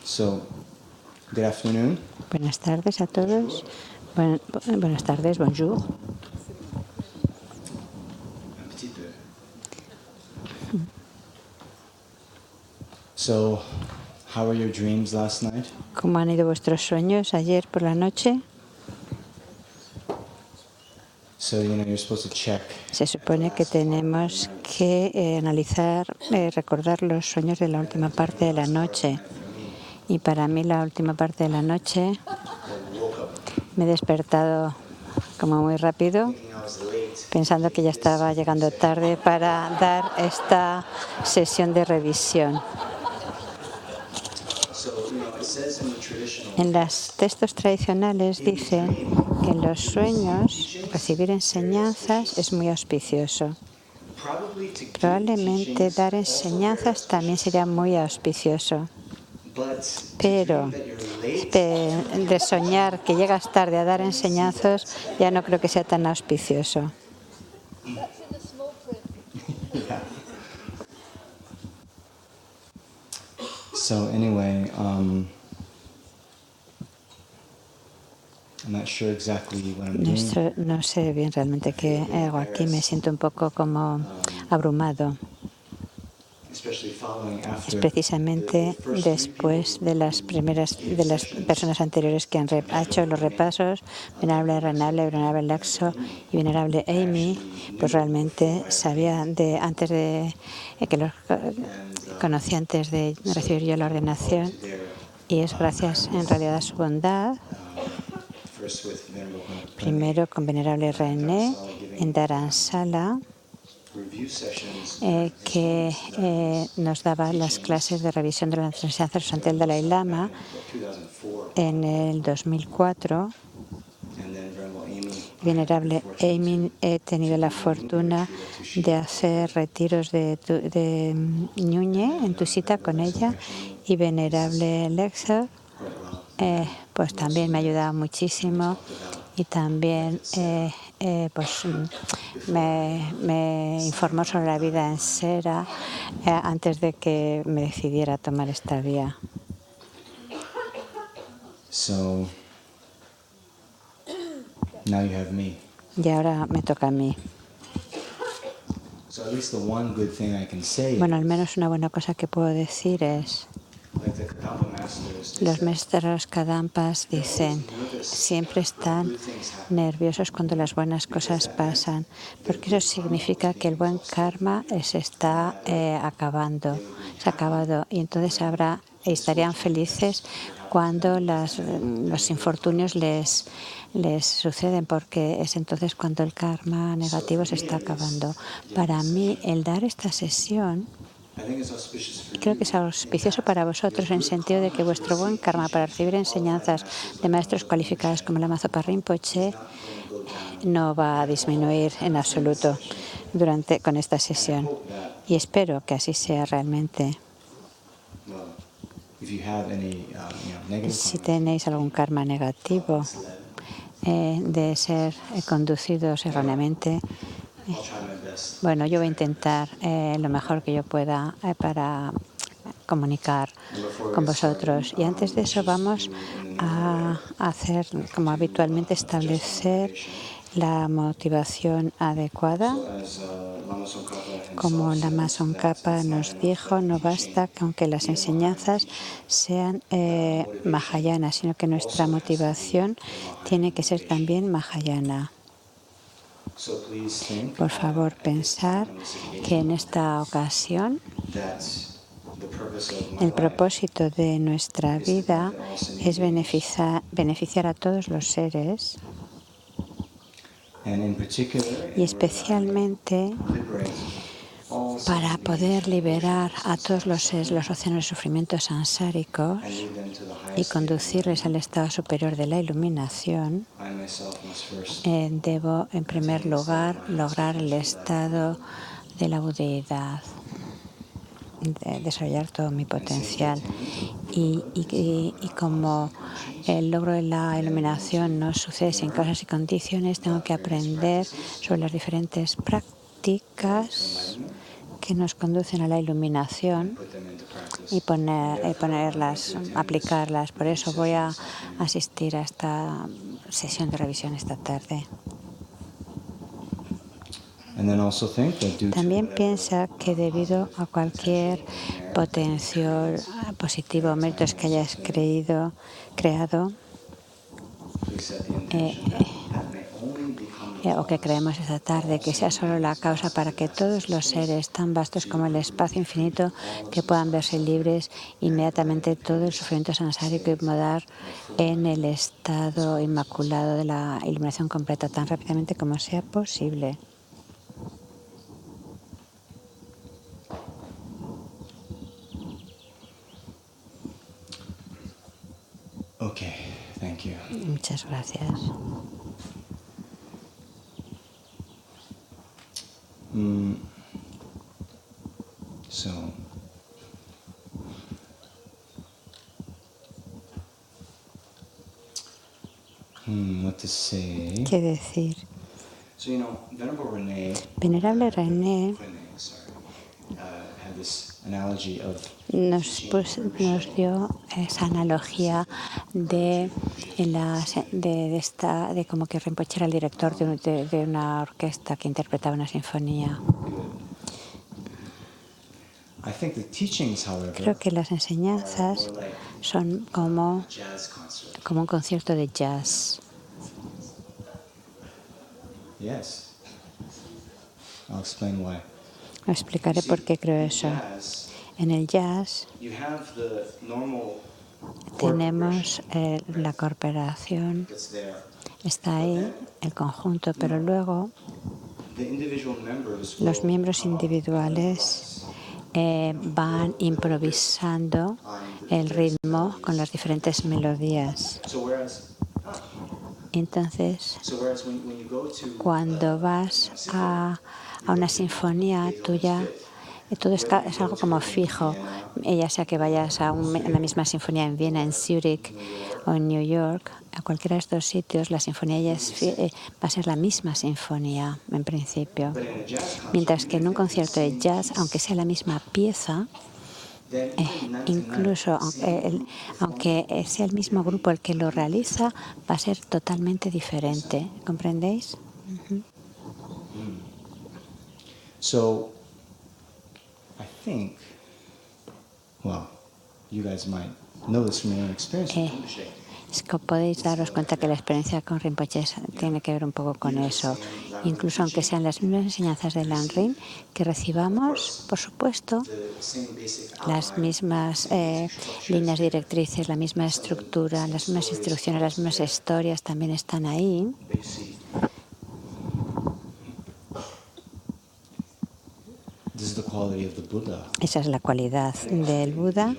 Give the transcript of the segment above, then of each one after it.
So, good afternoon. Buenas tardes a todos. Buenas tardes, bonjour. Un petit peu. So, how were your dreams last night? ¿Cómo han ido vuestros sueños ayer por la noche? So, you're supposed to check. Se supone que tenemos que analizar, recordar los sueños de la última parte de la noche. Y para mí la última parte de la noche me he despertado como muy rápido, pensando que ya estaba llegando tarde para dar esta sesión de revisión. En los textos tradicionales dicen que en los sueños recibir enseñanzas es muy auspicioso. Probablemente dar enseñanzas también sería muy auspicioso. Pero de soñar que llegas tarde a dar enseñanzas ya no creo que sea tan auspicioso. So anyway, I'm not sure exactly what I'm doing. No sé bien realmente qué hago aquí. Me siento un poco como abrumado. Es precisamente después de las personas anteriores que han hecho los repasos, Venerable Venerable Laxo y Venerable Amy, pues realmente sabía antes de que los conocí antes de recibir yo la ordenación, y es gracias en realidad a su bondad, primero con Venerable René en Dharamsala, que nos daba las clases de revisión de la enseñanza ante el Dalai Lama en el 2004. Venerable Amy, he tenido la fortuna de hacer retiros de Ñuñe en Tushita con ella, y Venerable Lexer pues también me ha ayudado muchísimo, y también pues me informó sobre la vida en Sera antes de que me decidiera tomar esta vía. So, now you have me. Y ahora me toca a mí. So at least the one good thing I can say Bueno, al menos una buena cosa que puedo decir es, los maestros Kadampas dicen, siempre están nerviosos cuando las buenas cosas pasan, porque eso significa que el buen karma se está acabando, se ha acabado, y entonces estarían felices cuando los infortunios les suceden, porque es entonces cuando el karma negativo se está acabando. Para mí, el dar esta sesión creo que es auspicioso para vosotros, en el sentido de que vuestro buen karma para recibir enseñanzas de maestros cualificados como Lama Zopa Rinpoche no va a disminuir en absoluto con esta sesión. Y espero que así sea realmente. Si tenéis algún karma negativo de ser conducidos erróneamente, bueno, yo voy a intentar lo mejor que yo pueda para comunicar con vosotros. Y antes de eso vamos a hacer, como habitualmente, establecer la motivación adecuada. Como Lama Tsongkhapa nos dijo, no basta que aunque las enseñanzas sean Mahayana, sino que nuestra motivación tiene que ser también Mahayana. Por favor, pensar que en esta ocasión el propósito de nuestra vida es beneficiar a todos los seres, y especialmente para poder liberar a todos los seres los océanos de sufrimiento sansáricos y conducirles al estado superior de la iluminación. Debo, en primer lugar, lograr el estado de la budeidad, desarrollar todo mi potencial. Y como el logro de la iluminación no sucede sin causas y condiciones, tengo que aprender sobre las diferentes prácticas que nos conducen a la iluminación put them into practice. y ponerlas, aplicarlas. Por eso voy a asistir a esta sesión de revisión esta tarde. And then also think that due to También whatever piensa que debido a cualquier potencial positivo o méritos que hayas creado, please set the intention that may only become the o que creemos esta tarde, que sea solo la causa para que todos los seres tan vastos como el espacio infinito que puedan verse libres inmediatamente todo el sufrimiento sansárico y mudar en el estado inmaculado de la iluminación completa tan rápidamente como sea posible. Okay, thank you. Muchas gracias. So, what to say? ¿Qué decir? So, Venerable René, Venerable René had this analogy of nos dio esa analogía de como que Rinpoche era el director de una orquesta que interpretaba una sinfonía. I think the teachings, however, Creo que las enseñanzas son como jazz concert. un concierto de jazz. Yes. I'll explain why. Lo explicaré por qué creo eso. Jazz, En el jazz you have the normal chord tenemos la corporación, that's there. está ahí, el conjunto, pero luego The individual members los will miembros come up individuales van improvisando el ritmo con las diferentes melodías. So whereas Entonces, when you go to cuando vas a una sinfonía tuya, todo es algo como fijo, ya sea que vayas a la misma sinfonía en Viena, en Zúrich o en New York, a cualquiera de estos sitios, la sinfonía ya va a ser la misma sinfonía en principio. Mientras que en un concierto de jazz, aunque sea la misma pieza, incluso aunque sea el mismo grupo el que lo realiza, va a ser totalmente diferente. ¿Comprendéis? So I think, well, you guys might know this from your own experience with Rinpoche. Es que podéis daros cuenta que la experiencia con Rinpoche tiene que ver un poco con eso. Incluso aunque sean las mismas enseñanzas de Lanrin que recibamos, por supuesto, las mismas líneas directrices, la misma estructura, las mismas instrucciones, las mismas historias también están ahí. Esa es la cualidad del Buda,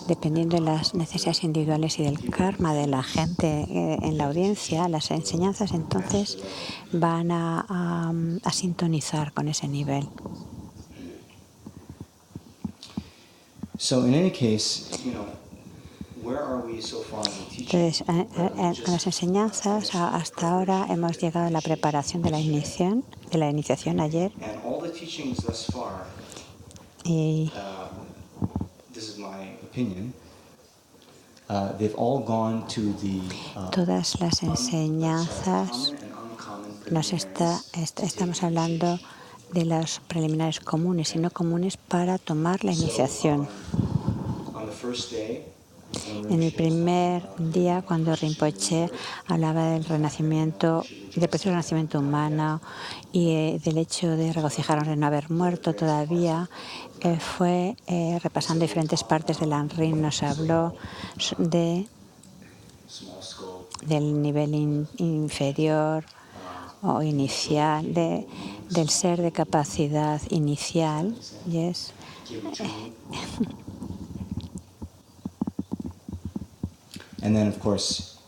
dependiendo de las necesidades individuales y del karma de la gente en la audiencia. Las enseñanzas entonces van a sintonizar con ese nivel. So in any case, where are we so far in the teaching? Entonces, con las enseñanzas hasta ahora hemos llegado a la preparación de la iniciación ayer. And all the teachings thus far, Y this is my opinion, they've all gone to the todas las enseñanzas estamos hablando de los preliminares comunes y no comunes para tomar la iniciación. on the first day. En el primer día, cuando Rinpoche hablaba del renacimiento, del proceso de renacimiento humano y del hecho de regocijarnos de no haber muerto todavía, fue repasando diferentes partes del Lanrin. Nos habló del nivel inferior o inicial, del ser de capacidad inicial. Yes. And then, of course,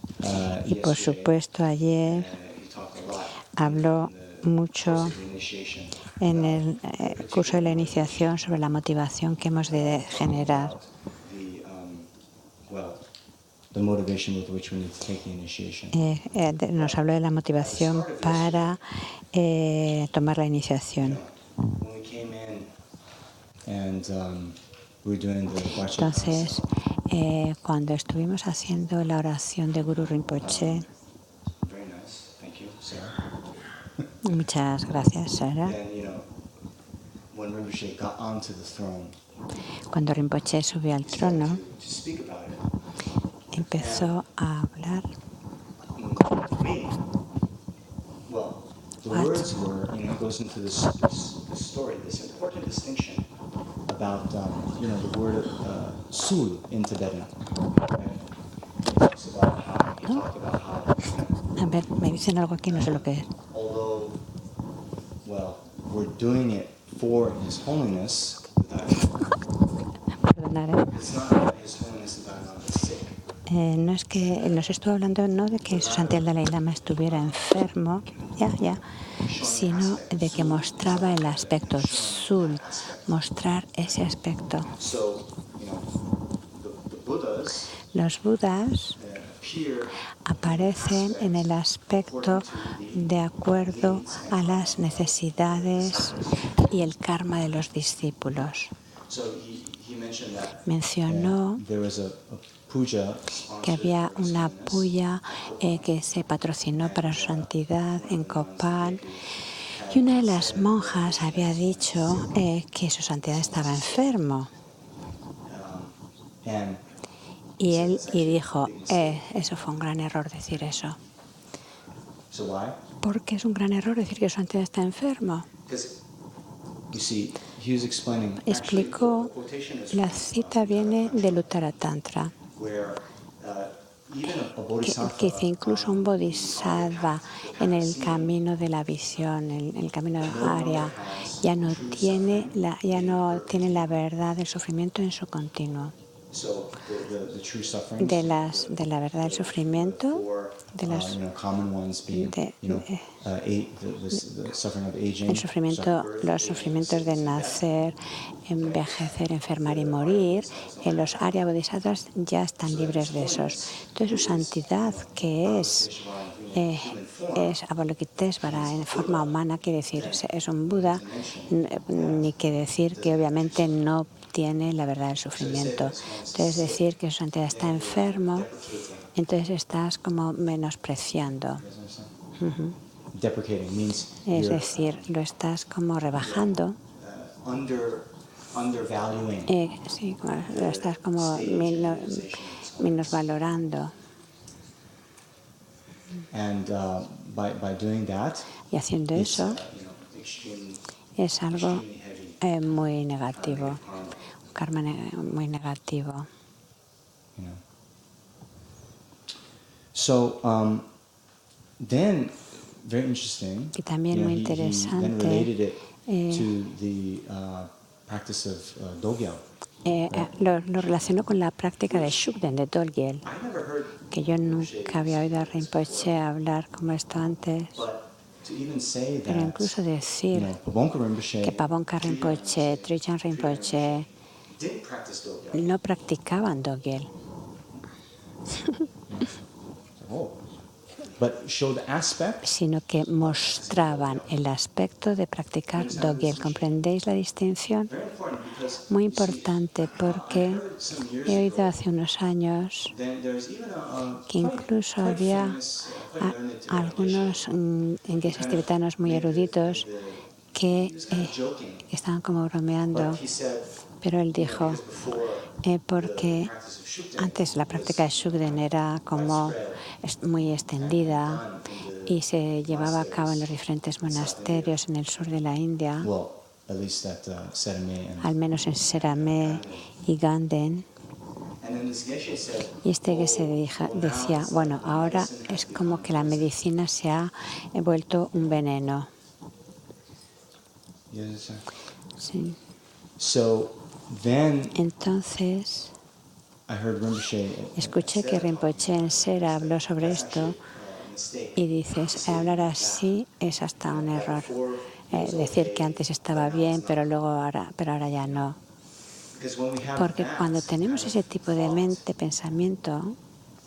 Y por supuesto, ayer habló mucho en el curso de la iniciación sobre la motivación que hemos de generar. Nos habló de la motivación para tomar la iniciación. and we were doing the Bache Entonces, cuando estuvimos haciendo la oración de Guru Rinpoche, very nice, thank you, Sarah. muchas gracias, Sara. And when Rinpoche got onto the throne, Cuando Rinpoche subió al trono, to speak about it, empezó a hablar. for me, well, the What? words were, it goes into this story, this important distinction about, the word sul in Tibetan. He talks about how, A ver, me dicen algo aquí, no sé lo que es. although, well, we're doing it for His Holiness, the Dalai Perdonad, Lama, it's not that His Holiness the Dalai Lama is sick. no es que nos estuvo hablando no de que su santidad el Dalai Lama estuviera enfermo, sino de que mostraba el aspecto sul, mostrar ese aspecto. So, the Buddhas Los budas appear aparecen en el aspecto de acuerdo a las necesidades y el karma de los discípulos. So he mentioned that Mencionó there was a puja que había una puya que se patrocinó para su santidad en Copal, y una de las monjas había dicho que su santidad estaba enfermo. and Y él dijo, eso fue un gran error decir eso. so why? ¿Por qué es un gran error decir que su santidad está enfermo? Because you see, he was explaining. Explicó, Actually, the quotation is la from, cita viene del Uttara Tantra, where even a que bodhisattva dice incluso un bodhisattva en el camino de la visión, en el camino de Arya, ya no tiene la verdad del sufrimiento en su continuo. so the true sufferings De la verdad del sufrimiento, de las common ones being de- the suffering of aging, el sufrimiento, los sufrimientos de nacer, envejecer, enfermar y morir, los Arya Bodhisattvas ya están libres de esos. Entonces su santidad, que es Avalokitesvara en forma humana, quiere decir, es un Buda, ni que decir que obviamente no tiene la verdad del sufrimiento. Entonces decir que su santidad está enfermo, entonces estás como menospreciando. deprecating means Es decir, lo estás como rebajando, undervaluing. sí, lo estás como menosvalorando. And by doing that, Y haciendo it's eso extremely es algo heavy. muy negativo, un karma muy negativo. So then, very interesting. Y también muy he then interesante, related it to the practice of Dogyal. Lo relacionó con la práctica de Shugden, de Dolgyal, I never heard, que yo nunca había oído a Rinpoche hablar como esto antes, but to even say pero that, incluso decir Pabonka Rinpoche que Pabonka Rinpoche, Trijang Rinpoche didn't practice Dogyal. no practicaban Dolgyal, Oh. But showed aspects. sino que mostraban el aspecto de practicar Dolgyal. ¿Comprendéis la distinción? Very important because Muy importante porque some years he oído ago, hace unos años there's even que incluso había algunos ingleses tibetanos muy eruditos que estaban como bromeando, he said, pero él dijo, porque practice of Shukden antes la práctica de Shugden era como muy extendida y se llevaba a cabo en los diferentes monasterios en el sur de la India, well, at least at Serame and al menos en Seramé y Ganden. then this Geshe said, Y que se decía, bueno, ahora es como que la medicina se ha vuelto un veneno. yes, sir. Sí. So then Entonces, I heard Rinpoche escuché que Rinpoche en Sera habló sobre esto y dices, hablar así es hasta un error. Decir que antes estaba bien, pero ahora ya no. because when we have Porque that, cuando tenemos ese tipo de mente, pensamiento,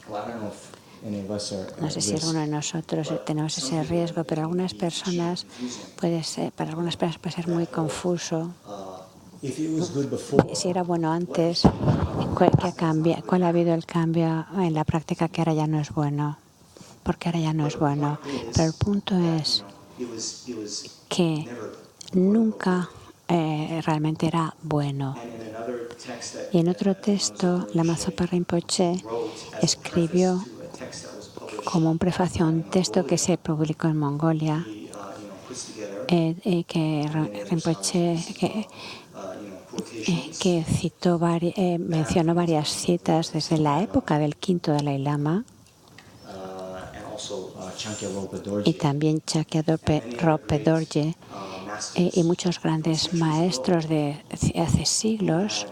well, I don't know if any of us are no sé si alguno de nosotros tenemos ese riesgo, pero para algunas personas puede ser muy confuso if it was good before, si era bueno antes, ¿cuál ha habido el cambio en la práctica que ahora ya no es bueno? Porque ahora ya no es bueno. Pero el punto es it was que never. nunca realmente era bueno. And in another text that Y en otro texto, Lama Zopa Rinpoche wrote as a escribió preface to a text that was published, como un prefacio a un texto que se publicó en Mongolia, he puts together que Rinpoche quotations que mencionó varias citas desde la época del quinto Dalai Lama and also Chankya Lopa y Dorje también Chakya Rope Dorje y masters muchos grandes maestros de hace siglos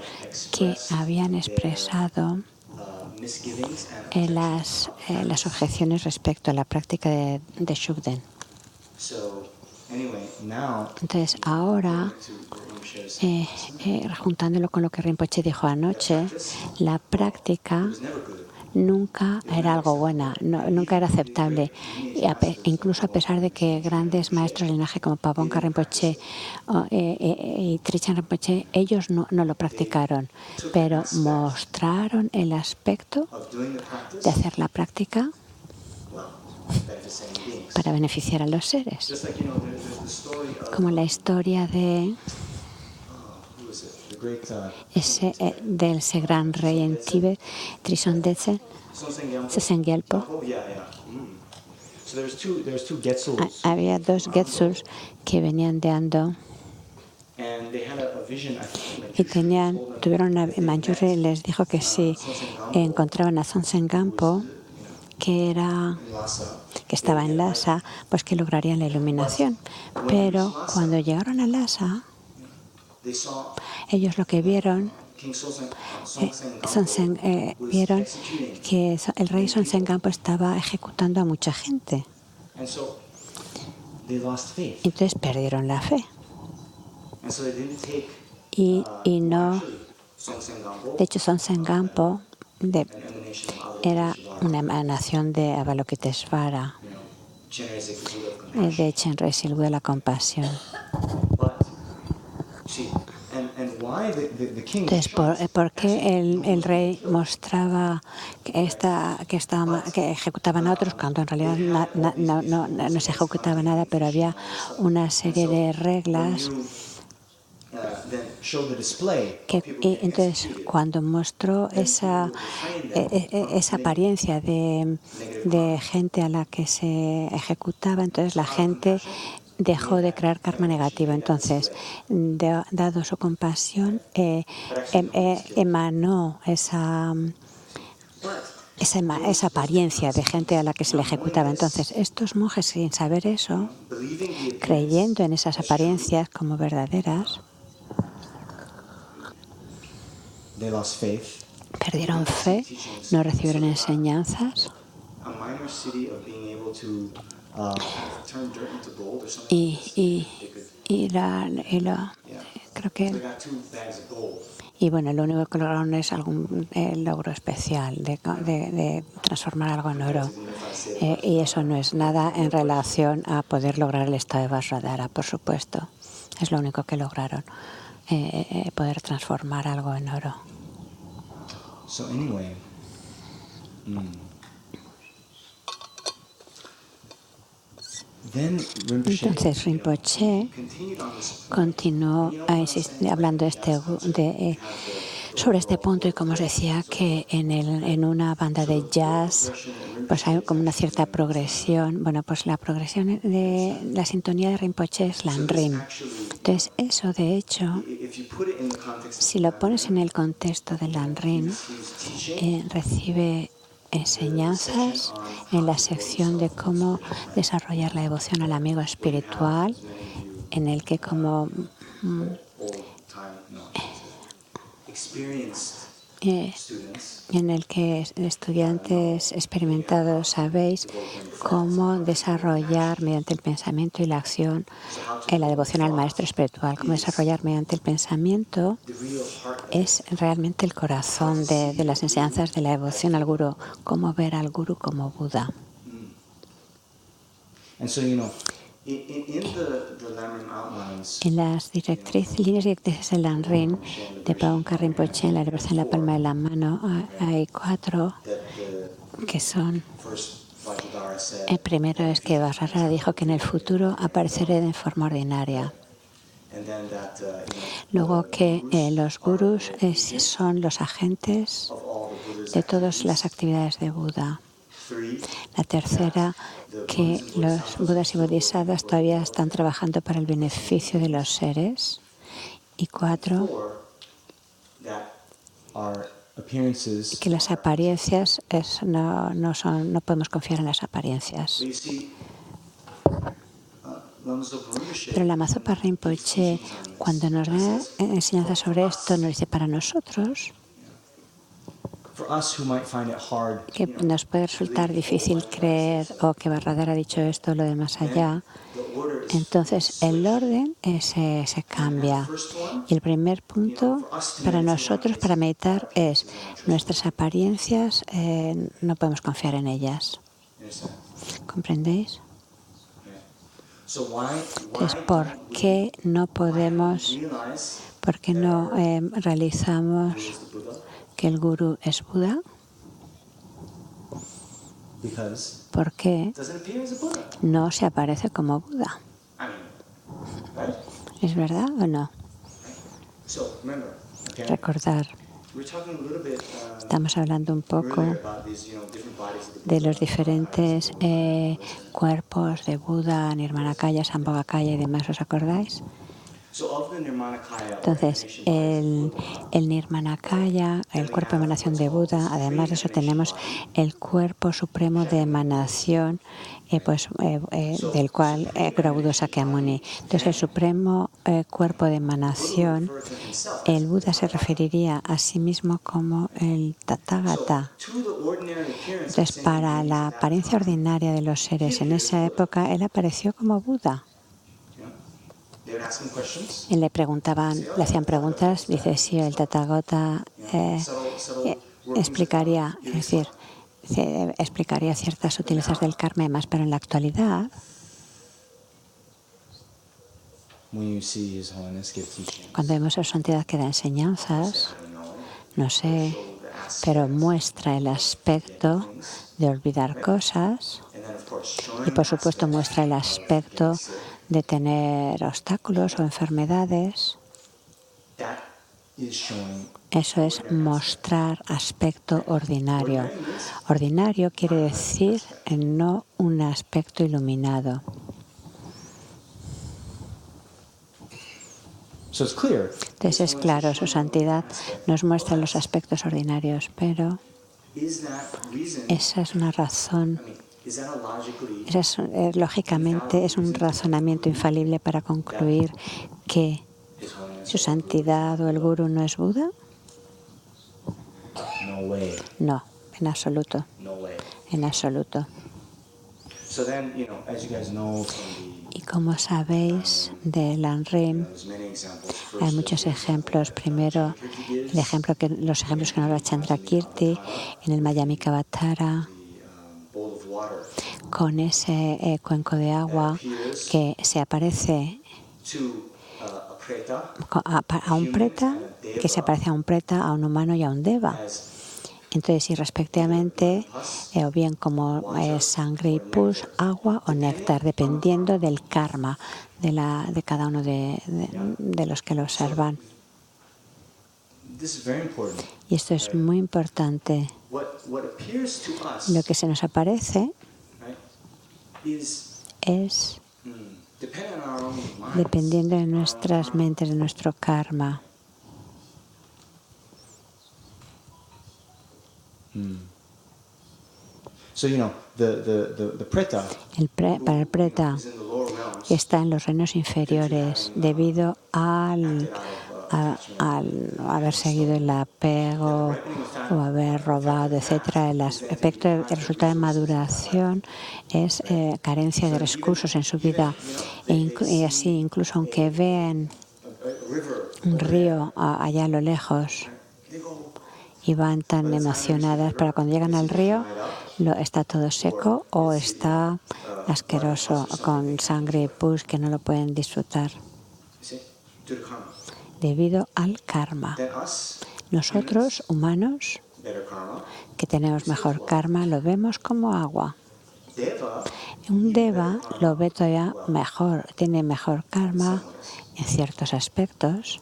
que habían expresado misgivings and las objeciones respecto a la práctica de Shugden. so anyway now Entonces, ahora, to what Rinpoche juntándolo con lo que Rinpoche dijo anoche, la práctica was never good. nunca era algo buena, nunca era aceptable. Incluso a pesar de que grandes maestros de linaje como Pabonka Rinpoche y Trichan Rinpoche, ellos no lo practicaron, pero mostraron el aspecto Of doing the de practice, hacer la práctica well, benefits any beings. para beneficiar a los seres. Just like there's the story of Como la historia de who is it? The great de ese gran rey en Tíbet, Trison Detsen, Sonseng Gyalpo. Sesen Gyalpo. Oh yeah. So there's two Getsuls, Había dos Getsuls que venían de Ando and they had a vision. I think y tuvieron una. Manjusri les dijo que si encontraban a Sonsen Gampo, que estaba en Lhasa, pues que lograrían la iluminación. Pero cuando llegaron a Lhasa, they saw ellos lo que vieron, King Sonseng vieron que el rey Sonsen Gampo estaba ejecutando a mucha gente. and so they lost faith, Entonces perdieron la fe. and so they didn't take Y no, Sonseng Gampo, de hecho, Sonsen Gampo an emanation of era Avalokiteshvara, una emanación de Avalokiteshvara, Chenrezig, the Buddha of compassion. de Chenrezig, el Buda de la compasión. But see, and why the king? Entonces, ¿por qué el rey mostraba que ejecutaban a otros cuando en realidad no se ejecutaba nada, pero había una serie de reglas Then show the display que, of people getting entonces executed. cuando mostró esa apariencia de gente a la que se ejecutaba, entonces la gente dejó de crear karma negativo. Entonces, dado su compasión, emanó esa apariencia de gente a la que se le ejecutaba. Entonces, estos monjes, sin saber eso, Believing the creyendo en esas apariencias como verdaderas, they lost faith. perdieron fe, no recibieron enseñanzas A minor city of being able to turn dirt into gold or something. creo que They got 2 bags of gold. y bueno, lo único que lograron es algún logro especial de transformar algo en oro. Y eso no es nada en relación a poder lograr el estado de Vajradhara, por supuesto. Es lo único que lograron, poder transformar algo en oro. So anyway, then Entonces Rinpoche continued on this continuó hablando sobre este punto y como os decía que en una banda de jazz pues hay como una cierta progresión. Bueno, pues la progresión de la sintonía de Rinpoche es Lanrim. Entonces eso de hecho, if you put it in the context si lo pones en el contexto de Lanrim, recibe enseñanzas en la sección de cómo desarrollar la devoción al amigo espiritual, en el que como old time experienced students en el que estudiantes experimentados sabéis cómo desarrollar mediante el pensamiento y la acción la devoción al maestro espiritual. Cómo desarrollar mediante el pensamiento the real heart of es realmente el corazón de las enseñanzas de la devoción al Gurú. Cómo ver al Gurú como Buda. and so En las líneas directrices del Lanrin de Paung Rinpoche, en la liberación de la palma de la mano, hay 4 que son. El primero es que Vajradhara dijo que en el futuro apareceré de forma ordinaria. Luego que los gurús son los agentes de todas las actividades de Buda. La tercera, que los budas y bodhisattvas todavía están trabajando para el beneficio de los seres. Y 4, que las apariencias no podemos confiar en las apariencias. Pero la Mazopa Rinpoche, cuando nos da enseñanza sobre esto, nos dice para nosotros que nos puede resultar difícil creer o que Vajradhara ha dicho esto o lo de más allá. Entonces el orden se cambia. Y el primer punto para nosotros, para meditar, es nuestras apariencias, no podemos confiar en ellas. ¿Comprendéis? Entonces, ¿por qué no realizamos que el gurú es Buda? Porque no se aparece como Buda. ¿Es verdad o no? Recordar. Estamos hablando un poco de los diferentes cuerpos de Buda, Nirmanakaya, Sambhogakaya y demás, ¿os acordáis? Entonces, el Nirmanakaya, el cuerpo de emanación de Buda, además de eso tenemos el cuerpo supremo de emanación del cual Gaurabodha Sakyamuni. Entonces, el supremo cuerpo de emanación, el Buda se referiría a sí mismo como el Tathagata. Entonces, para la apariencia ordinaria de los seres en esa época, él apareció como Buda. Y le hacían preguntas, dice, sí, el Tathagata explicaría, es decir, explicaría ciertas sutilezas del karma y más, pero en la actualidad, cuando vemos a su santidad que da enseñanzas, no sé, pero muestra el aspecto de olvidar cosas y, por supuesto, muestra el aspecto de tener obstáculos o enfermedades. Eso es mostrar aspecto ordinario. Ordinario quiere decir no un aspecto iluminado. Entonces es claro, su santidad nos muestra los aspectos ordinarios, pero esa es una razón, lógicamente es un razonamiento infalible para concluir que su santidad o el gurú no es Buda. No, en absoluto. En absoluto. Y como sabéis, de Lanrin hay muchos ejemplos. Primero, los ejemplos que nos da Chandrakirti en el Madhyamika-Avatara, con ese cuenco de agua que se aparece a un preta, que se aparece a un preta, a un humano y a un deva. Entonces, y respectivamente, o bien como sangre y pus, agua o néctar, dependiendo del karma de cada uno de los que lo observan. Y esto es muy importante. Lo que se nos aparece es dependiendo de nuestras mentes, de nuestro karma. Para el preta está en los reinos inferiores debido al haber seguido el apego o haber robado, etc. El resultado de maduración es carencia de recursos en su vida. Y así, incluso aunque vean un río allá a lo lejos y van tan emocionadas, para cuando llegan al río está todo seco o está asqueroso, con sangre y pus que no lo pueden disfrutar debido al karma. Nosotros, humanos, que tenemos mejor karma, lo vemos como agua. Un deva lo ve todavía mejor, tiene mejor karma en ciertos aspectos.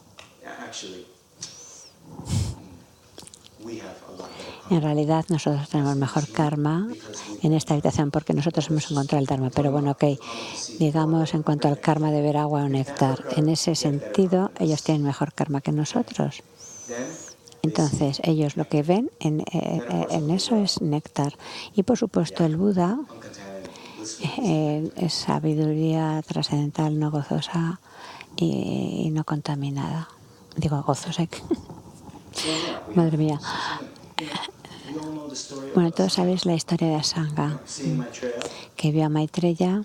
En realidad nosotros tenemos mejor karma en esta habitación porque nosotros hemos encontrado el dharma. Pero bueno, digamos en cuanto al karma de ver agua o néctar, en ese sentido ellos tienen mejor karma que nosotros. Entonces ellos lo que ven en eso es néctar. Y por supuesto el Buda es sabiduría trascendental, no gozosa y no contaminada. Digo, gozosa. Madre mía. Bueno, todos sabéis la historia de Asanga, que vio a Maitreya.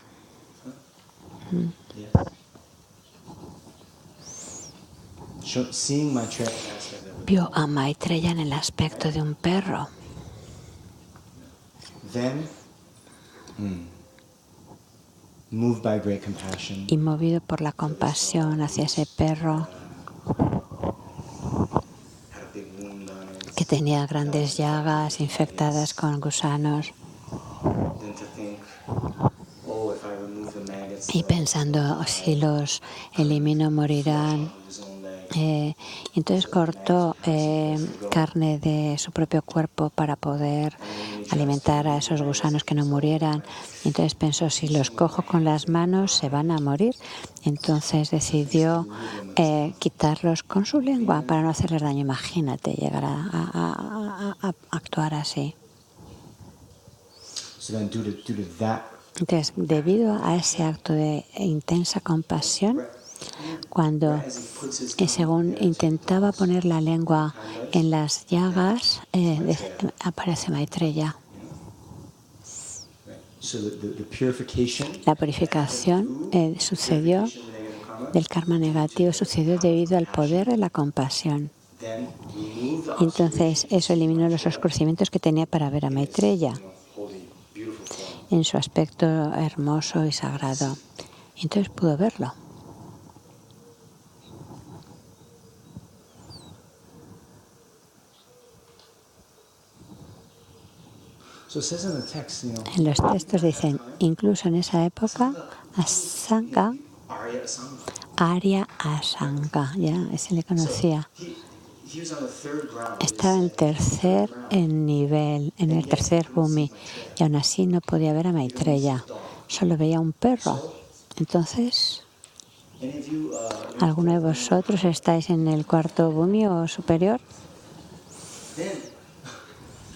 Vio a Maitreya en el aspecto de un perro. Y movido por la compasión hacia ese perro, que tenía grandes llagas infectadas con gusanos, y pensando, si los elimino morirán. Entonces cortó carne de su propio cuerpo para poder alimentar a esos gusanos que no murieran. Entonces pensó, si los cojo con las manos se van a morir. Entonces decidió quitarlos con su lengua para no hacerles daño. Imagínate llegar a actuar así. Entonces, debido a ese acto de intensa compasión, cuando según intentaba poner la lengua en las llagas, aparece Maitreya. La purificación sucedió del karma negativo, sucedió debido al poder de la compasión. Entonces eso eliminó los oscurecimientos que tenía para ver a Maitreya en su aspecto hermoso y sagrado. Entonces pudo verlo. En los textos dicen, incluso en esa época, Asanga, Arya Asanga, ya se le conocía. Estaba en tercer nivel, en el tercer bhumi, y aún así no podía ver a Maitreya, solo veía un perro. Entonces, ¿alguno de vosotros estáis en el cuarto bhumi o superior?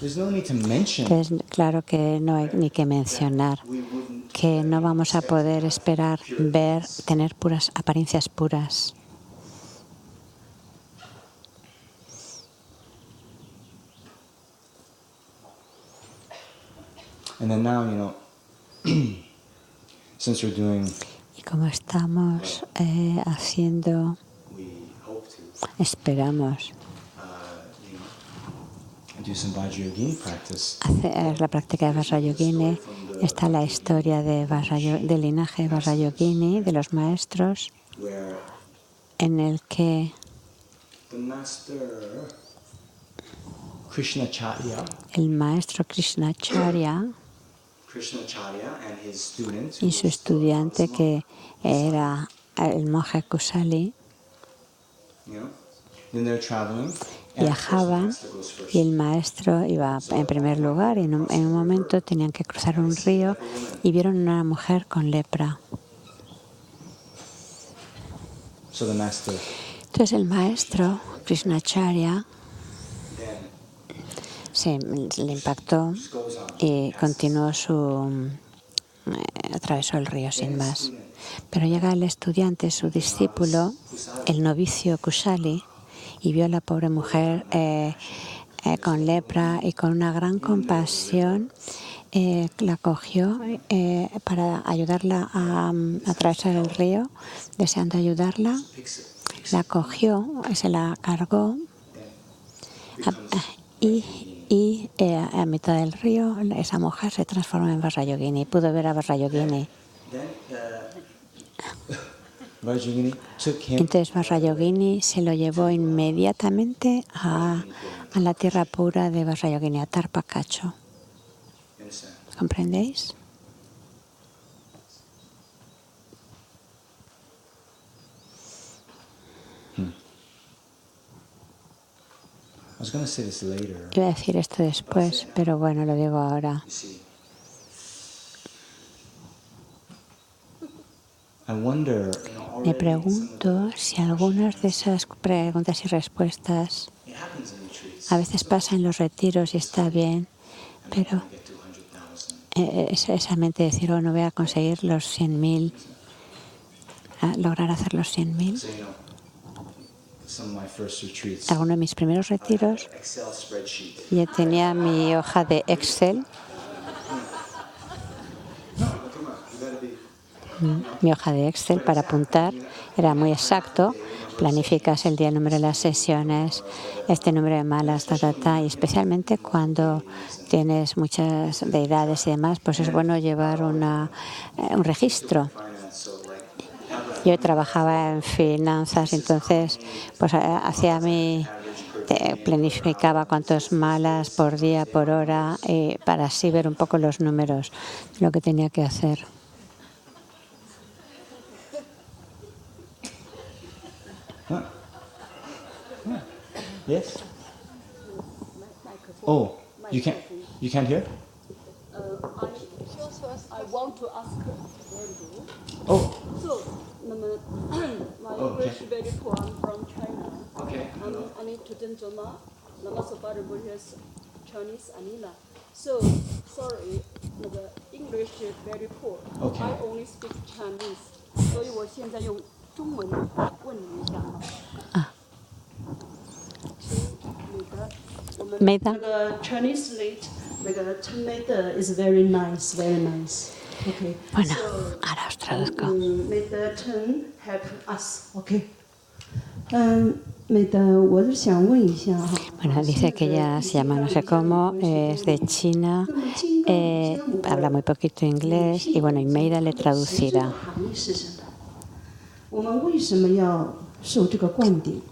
Entonces, claro que no hay ni que mencionar que no vamos a poder esperar tener puras apariencias puras. Y como estamos haciendo, esperamos hacer la práctica de Vajrayogini. Está la historia del linaje Vajrayogini, de los maestros, en el que el maestro Krishnacharya y su estudiante, que era el monje Kusali, viajaban y el maestro iba en primer lugar, y en un momento tenían que cruzar un río y vieron a una mujer con lepra. Entonces el maestro Krishnacharya le impactó y continuó atravesó el río sin más. Pero llega el estudiante, su discípulo, el novicio Kusali, y vio a la pobre mujer con lepra, y con una gran compasión la cogió para ayudarla a atravesar el río, deseando ayudarla. La cogió, se la cargó a mitad del río esa mujer se transformó en Vajrayogini, pudo ver a Vajrayogini. Then Vajrayogini took him Entonces Vajrayogini se lo llevó inmediatamente a la tierra pura de Vajrayogini, a Tarpakacho. ¿Comprendéis? I was going to say this later. Iba a decir esto después, pero bueno, lo digo ahora. You see, I wonder, Me already pregunto si algunas de esas preguntas y respuestas it happens in retreats. a veces pasan en los retiros y está bien, pero You get to 100,000. esa mente de decir, oh, no voy a conseguir los 100.000, lograr hacer los 100.000. So, some of my first retreats, Algunos de mis primeros retiros, Excel spreadsheet. yo tenía mi hoja de Excel, mi hoja de Excel para apuntar, era muy exacto. Planificas el día, el número de las sesiones, este número de malas, y especialmente cuando tienes muchas deidades y demás, pues es bueno llevar un registro. Yo trabajaba en finanzas, entonces pues planificaba cuántos malas por día, por hora, para así ver un poco los números, lo que tenía que hacer. Yes? Oh, you can't hear? I want to ask Oh, So, my okay. English very poor. I'm from China. okay. I need to Zhengzhema. Nama Sobari Buddhist Chinese Anila. So, sorry, the English is very poor. Okay. I only speak Chinese. 所以我现在用中文问你一下哈。Me da. The Chinese late, the tomato is very nice, very nice. Okay. Bueno, So, ahora os traduzco. May the ten help us. Okay. 美的，我是想问一下哈。 Bueno, dice que ella se llama no sé cómo, es de China, habla muy poquito inglés y bueno, y Meida le traducirá. 含义是什么？我们为什么要受这个灌顶，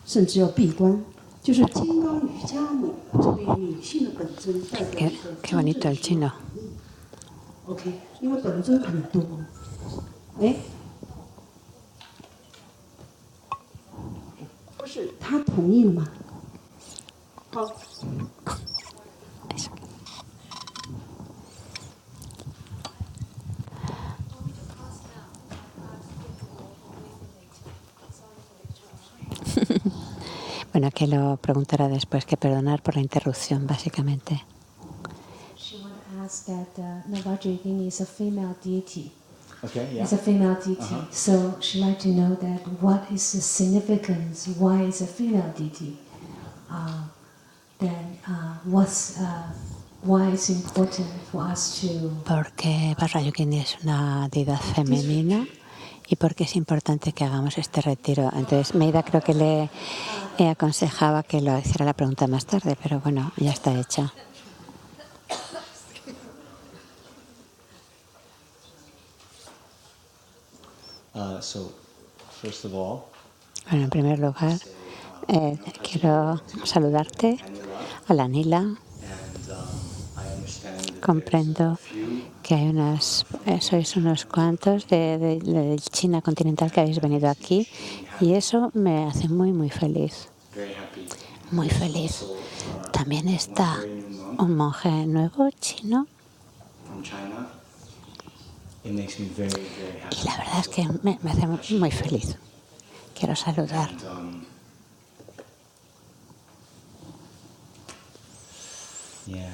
甚至要闭关？就是金刚瑜伽母这位女性的本尊代表 Qué bonito el chino. OK， 因为本尊很多。哎，不是，他同意了吗？好。 Bueno, que lo preguntará después, que perdonar por la interrupción, básicamente. She want to ask that Navajrayogini is a female deity. Okay, yeah. It's a female deity. So she'd like to know that what is the significance? Why is a female deity? Why it's important for us to Porque Vajrayogini es una deidad femenina y porque es importante que hagamos este retiro. Entonces, Meida creo que le aconsejaba que lo hiciera la pregunta más tarde, pero bueno, ya está hecha. So, first of all, Bueno, en primer lugar, quiero saludarte. Hola, Nila. and I understand that Comprendo que hay sois unos cuantos de China continental que habéis venido aquí y eso me hace muy, muy feliz. very happy. Muy feliz. También está un monje nuevo chino From China. It makes me very, very happy. y la verdad es que me hace muy feliz. Quiero saludar. And, yeah.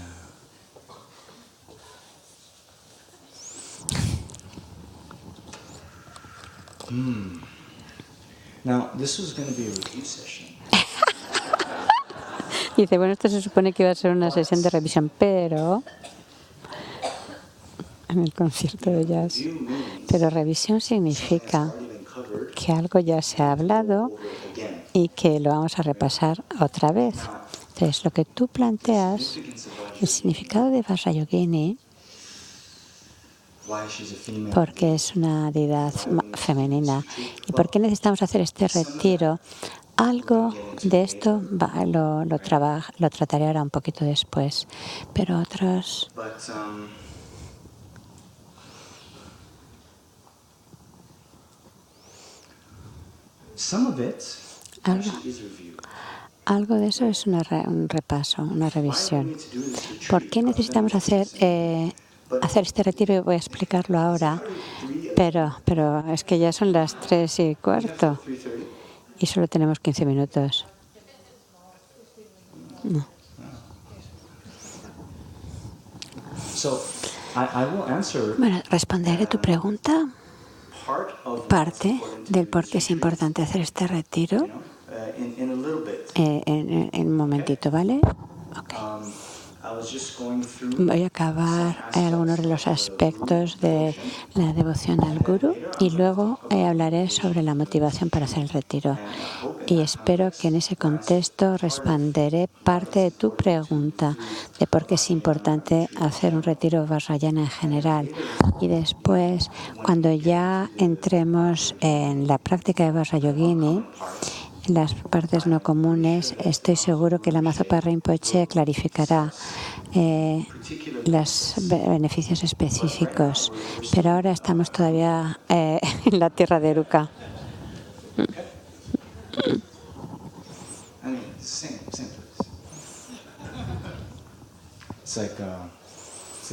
Now, this was going to be a review session. Dice, bueno, esto se supone que iba a ser una sesión de revisión, pero en el concierto de jazz. Review means Pero revisión significa already been covered que algo ya se ha hablado again. y que lo vamos a repasar otra vez. Entonces, lo que tú planteas, el significado de Vajrayogini, why she's a female, porque es una deidad femenina, y por qué necesitamos hacer este retiro, algo de esto lo trataré ahora un poquito después, pero otros... but some of it Algo, actually is review. algo de eso es un repaso, una Why do we revisión. need to do this retreat? ¿Por qué necesitamos hacer este retiro? Y voy a explicarlo ahora, pero es que ya son las 3:15 3:30. y solo tenemos 15 minutos. No. So I will answer Bueno, responderé tu pregunta. part of Parte del por qué es importante hacer este retiro in a little bit. en un momentito, ¿vale? Okay. I was just going through Voy a acabar algunos de los aspectos de la devoción al Guru y luego hablaré sobre la motivación para hacer el retiro. Y espero que en ese contexto responderé parte de tu pregunta de por qué es importante hacer un retiro vajrayana en general. Y después, cuando ya entremos en la práctica de Vajrayogini, en las partes no comunes, estoy seguro que la Mazopa Rinpoche clarificará los beneficios específicos. Pero ahora estamos todavía en la tierra de Eruca. I mean, same place. It's like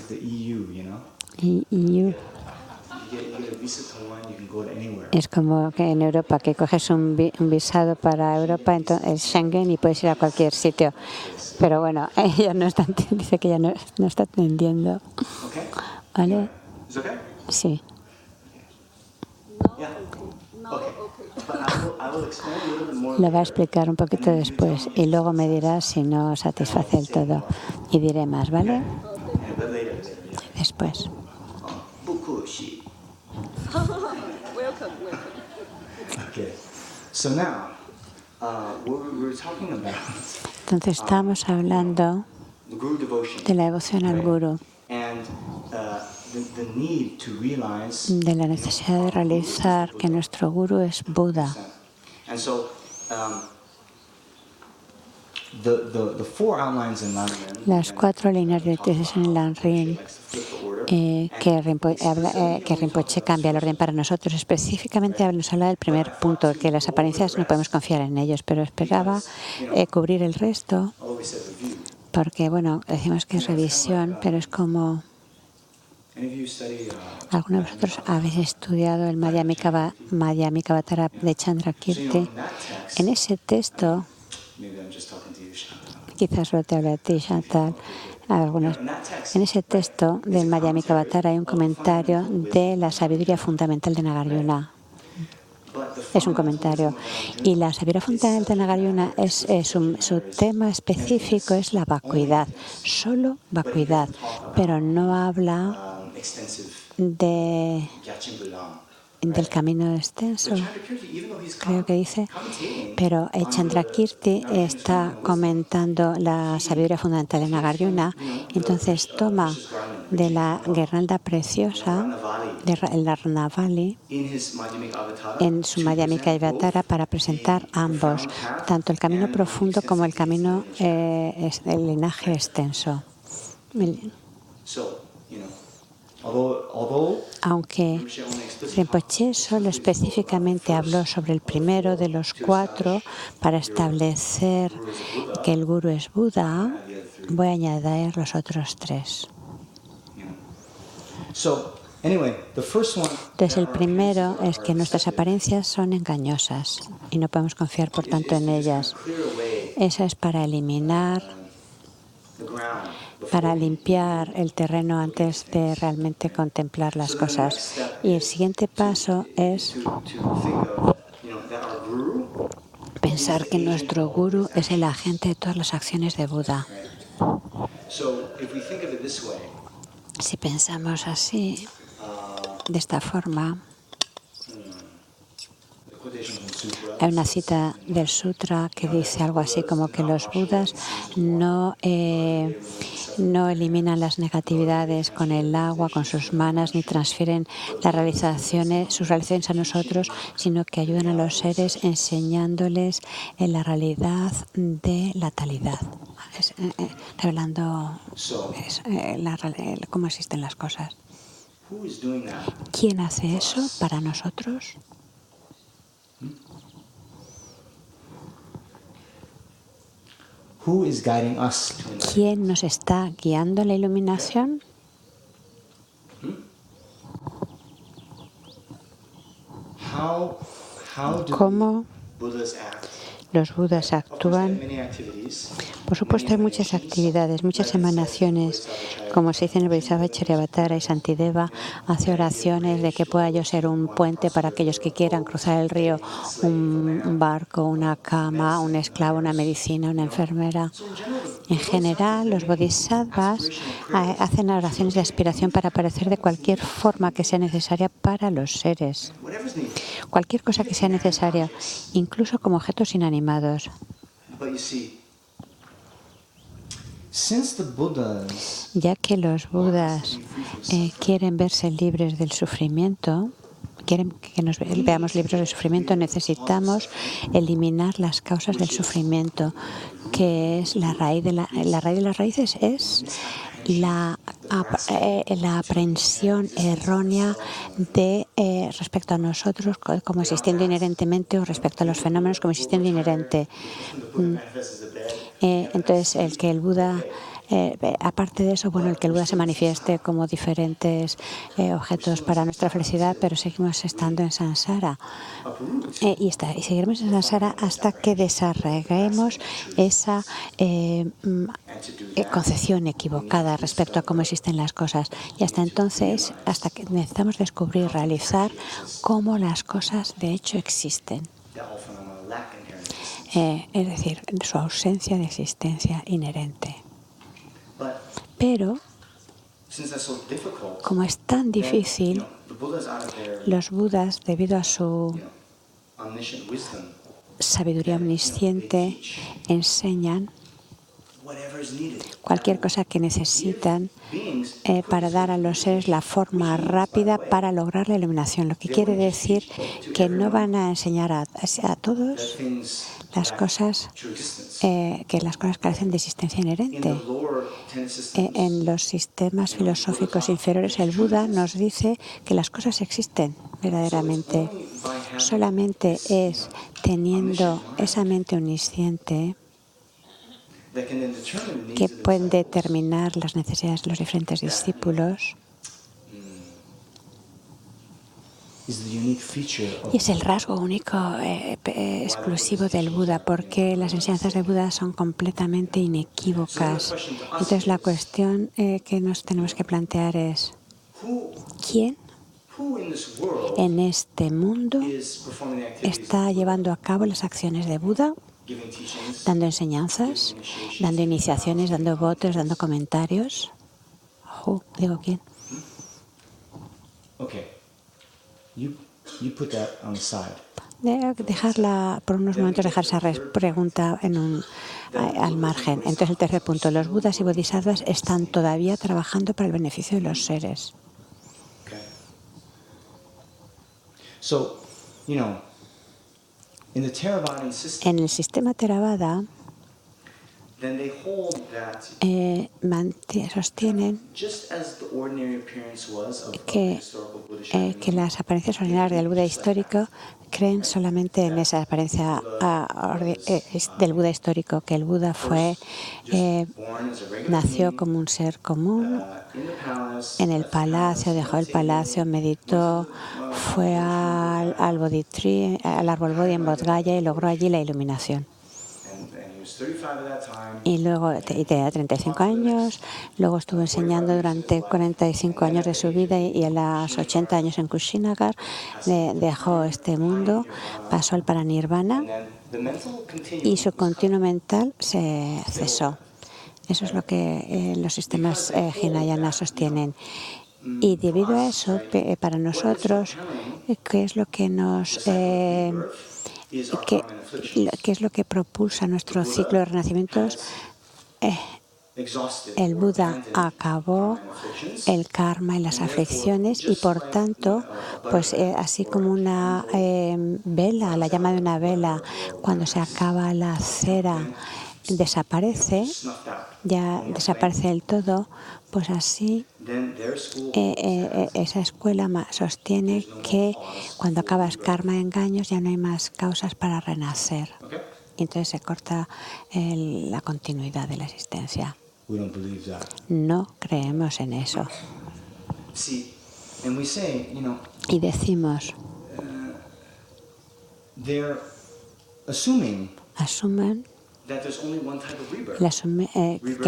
the EU, you know. Y You get a visa to one, you can go to anywhere. es como que en Europa, que coges un visado para Europa, entonces Schengen, y puedes ir a cualquier sitio. Pero bueno, ella no está, dice que ella no está entendiendo. Okay. ¿Vale? Is okay? Sí. Yeah. Okay. But I will explain a little bit more. Lo va a explicar un poquito después y luego me dirá si no satisface el todo. Y diré más, ¿vale? Yeah, but later. Yeah. Después. Bukushi. Okay. So now, we were talking about Entonces estamos hablando the Guru devotion de la devoción al Guru, and the need to realize de la necesidad de realizar que nuestro Guru es Buda. And so, the four outlines in Lanrin, Las 4 líneas directrices en el Lanrin que Rinpoche cambia el orden para nosotros. Específicamente nos habla del primer punto, que las apariencias no podemos confiar en ellos, pero esperaba cubrir el resto, porque, bueno, decimos que es revisión, pero es como... ¿Alguno de vosotros habéis estudiado el Madhyamika-Avatara de Chandrakirti? En ese texto, quizás solo te habla a ti, Chantal, en ese texto del Madhyamika-Avatara hay un comentario de la sabiduría fundamental de Nagarjuna. Es un comentario. Y la sabiduría fundamental de Nagarjuna su tema específico es la vacuidad, solo vacuidad, pero no habla del camino extenso, creo que dice, pero Chandrakirti está comentando la sabiduría fundamental de Nagarjuna, entonces toma de la guirnalda preciosa de la Ranavali en su Madhyamika-Avatara para presentar ambos, tanto el camino profundo como el camino, el linaje extenso. Aunque Rinpoche solo específicamente habló sobre el primero de los 4 para establecer que el Guru es Buda, voy a añadir los otros 3. Entonces, el primero es que nuestras apariencias son engañosas y no podemos confiar, por tanto, en ellas. Esa es para limpiar el terreno antes de realmente contemplar las cosas. Y el siguiente paso es pensar que nuestro Guru es el agente de todas las acciones de Buda. Si pensamos así, de esta forma, Hay una cita del sutra que dice algo así como que los budas no eliminan las negatividades con el agua, con sus manas, ni transfieren sus realizaciones a nosotros, sino que ayudan a los seres enseñándoles en la realidad de la talidad, revelando cómo existen las cosas. ¿Quién hace eso para nosotros? ¿Quién nos está guiando a la iluminación? ¿Cómo los budas actúan? Por supuesto, hay muchas actividades, muchas emanaciones. Como se dice en el Bodhisattva Charyavatara, y Santideva hace oraciones de que pueda yo ser un puente para aquellos que quieran cruzar el río, un barco, una cama, un esclavo, una medicina, una enfermera. En general, los bodhisattvas hacen oraciones de aspiración para aparecer de cualquier forma que sea necesaria para los seres. Cualquier cosa que sea necesaria, incluso como objetos inanimados. Ya que los budas quieren verse libres del sufrimiento, quieren que nos veamos libres del sufrimiento, necesitamos eliminar las causas del sufrimiento, que es la raíz de las raíces es la aprehensión errónea de respecto a nosotros como existiendo inherentemente o respecto a los fenómenos como existiendo inherente. Entonces, el que el Buda, aparte de eso, el que el Buda se manifieste como diferentes objetos para nuestra felicidad, pero seguimos estando en samsara. Y seguiremos en samsara hasta que desarraiguemos esa concepción equivocada respecto a cómo existen las cosas. Y hasta entonces, hasta que necesitamos descubrir, realizar cómo las cosas de hecho existen. Es decir, su ausencia de existencia inherente. Pero, como es tan difícil, los budas, debido a su sabiduría omnisciente, enseñan cualquier cosa que necesitan para dar a los seres la forma rápida para lograr la iluminación. Lo que quiere decir que no van a enseñar a todos las cosas, que las cosas carecen de existencia inherente. En los sistemas filosóficos inferiores, el Buda nos dice que las cosas existen verdaderamente. Solamente es teniendo esa mente omnisciente que pueden determinar las necesidades de los diferentes discípulos. Y es el rasgo único, exclusivo del Buda, porque las enseñanzas del Buda son completamente inequívocas. Entonces, la cuestión que nos tenemos que plantear es: ¿quién en este mundo está llevando a cabo las acciones de Buda? Dando enseñanzas, dando iniciaciones, dando votos, dando comentarios. Digo, ¿quién? Dejarla por unos momentos, dejar esa pregunta al margen. Entonces, el tercer punto: los budas y bodhisattvas están todavía trabajando para el beneficio de los seres. En el sistema Theravada sostienen que las apariencias ordinarias del Buda histórico creen solamente en esa apariencia del Buda histórico, que el Buda nació como un ser común en el palacio, dejó el palacio, meditó, fue al árbol Bodhi en Bodh Gaya y logró allí la iluminación. Y luego tenía 35 años, luego estuvo enseñando durante 45 años de su vida y a los 80 años en Kushinagar dejó este mundo, pasó al paranirvana y su continuo mental se cesó. Eso es lo que los sistemas Hinayana sostienen. Y debido a eso, para nosotros, ¿qué es lo que nos ¿Qué es lo que propulsa nuestro ciclo de renacimientos? El Buda acabó el karma y las aflicciones y por tanto, pues así como una vela, la llama de una vela, cuando se acaba la cera desaparece, ya desaparece del todo, pues así esa escuela sostiene que cuando acabas karma y engaños ya no hay más causas para renacer. Y entonces se corta la continuidad de la existencia. No creemos en eso. Y decimos, asumen que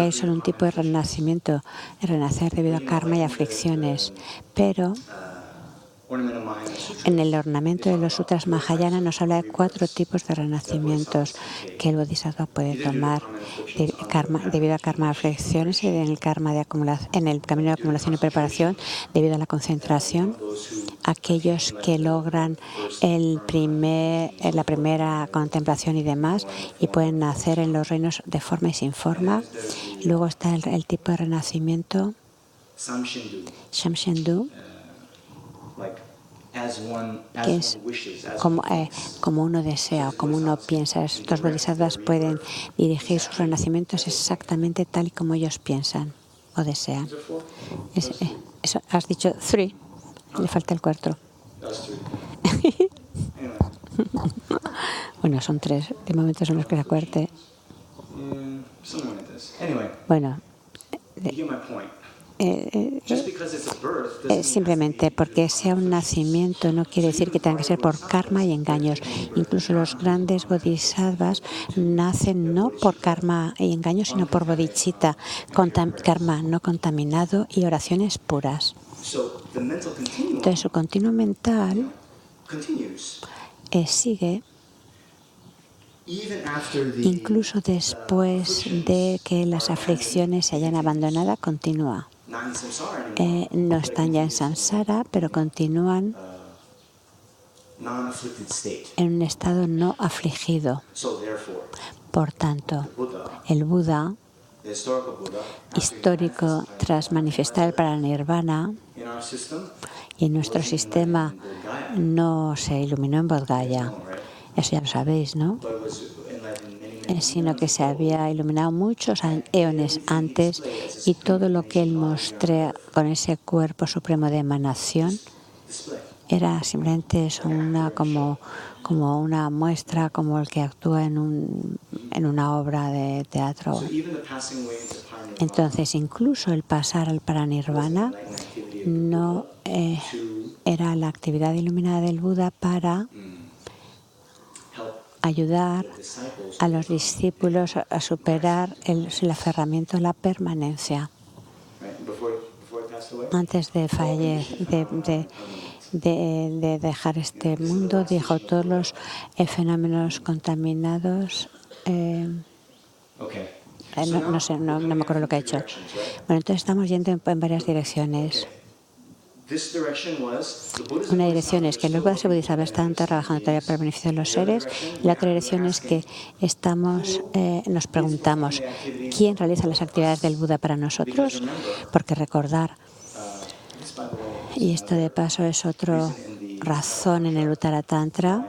hay solo un tipo de renacimiento, el renacer debido a karma y aflicciones, pero en el ornamento de los Sutras Mahayana nos habla de 4 tipos de renacimientos que el Bodhisattva puede tomar debido a karma de aflicciones y en el camino de acumulación y preparación debido a la concentración. Aquellos que logran la primera contemplación y demás y pueden nacer en los reinos de forma y sin forma. Luego está el tipo de renacimiento Shamshendu, que es como uno desea o como uno piensa. Estos bodhisattvas pueden dirigir sus renacimientos exactamente tal y como ellos piensan o desean. Eso, has dicho 3, le falta el 4. Bueno, son 3, de momento son los que se acuerde. Bueno, simplemente porque sea un nacimiento no quiere decir que tenga que ser por karma y engaños. Incluso los grandes bodhisattvas nacen no por karma y engaños, sino por bodhicitta, karma no contaminado y oraciones puras. Entonces su continuo mental sigue incluso después de que las aflicciones se hayan abandonado, continúa. No están ya en samsara, pero continúan en un estado no afligido. Por tanto, el Buda histórico, tras manifestar el paranirvana, y en nuestro sistema no se iluminó en Bodh Gaya. Eso ya lo sabéis, ¿no? Sino que se había iluminado muchos eones antes y todo lo que él mostró con ese cuerpo supremo de emanación era simplemente como una muestra, como el que actúa en una obra de teatro. Entonces, incluso el pasar al paranirvana no era la actividad iluminada del Buda para ayudar a los discípulos a superar el aferramiento a la permanencia. Antes de dejar este mundo, dijo todos los fenómenos contaminados. No sé, no me acuerdo lo que ha hecho. Bueno, entonces estamos yendo en varias direcciones. Una dirección es que los Budas y Bodhisattvas están trabajando todavía para el beneficio de los seres, y la otra dirección es que nos preguntamos ¿quién realiza las actividades del Buda para nosotros? Porque recordar, y esto de paso es otra razón en el Uttara Tantra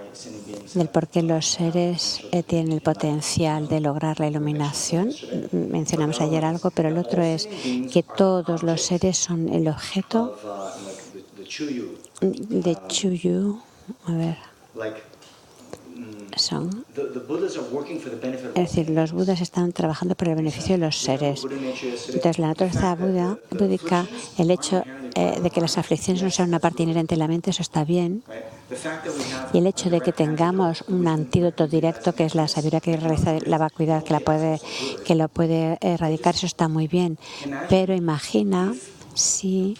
del por qué los seres tienen el potencial de lograr la iluminación. Mencionamos ayer algo, pero el otro es que todos los seres son el objeto de Chuyu. A ver. Es decir, los Budas están trabajando por el beneficio de los seres. Entonces, la naturaleza búdica, el hecho de que las aflicciones no sean una parte inherente de la mente, eso está bien. Y el hecho de que tengamos un antídoto directo, que es la sabiduría que realiza la vacuidad, que lo puede erradicar, eso está muy bien. Pero imagina si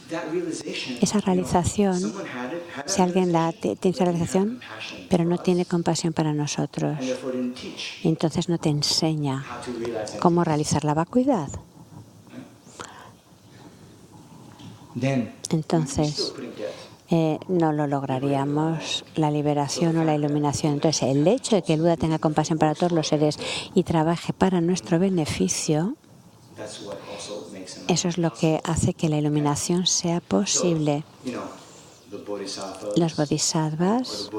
esa realización, si alguien tiene esa realización, pero no tiene compasión para nosotros, entonces no te enseña cómo realizar la vacuidad. Entonces, no lo lograríamos, la liberación o la iluminación. Entonces, el hecho de que el Buda tenga compasión para todos los seres y trabaje para nuestro beneficio, eso es lo que hace que la iluminación sea posible. Los bodhisattvas,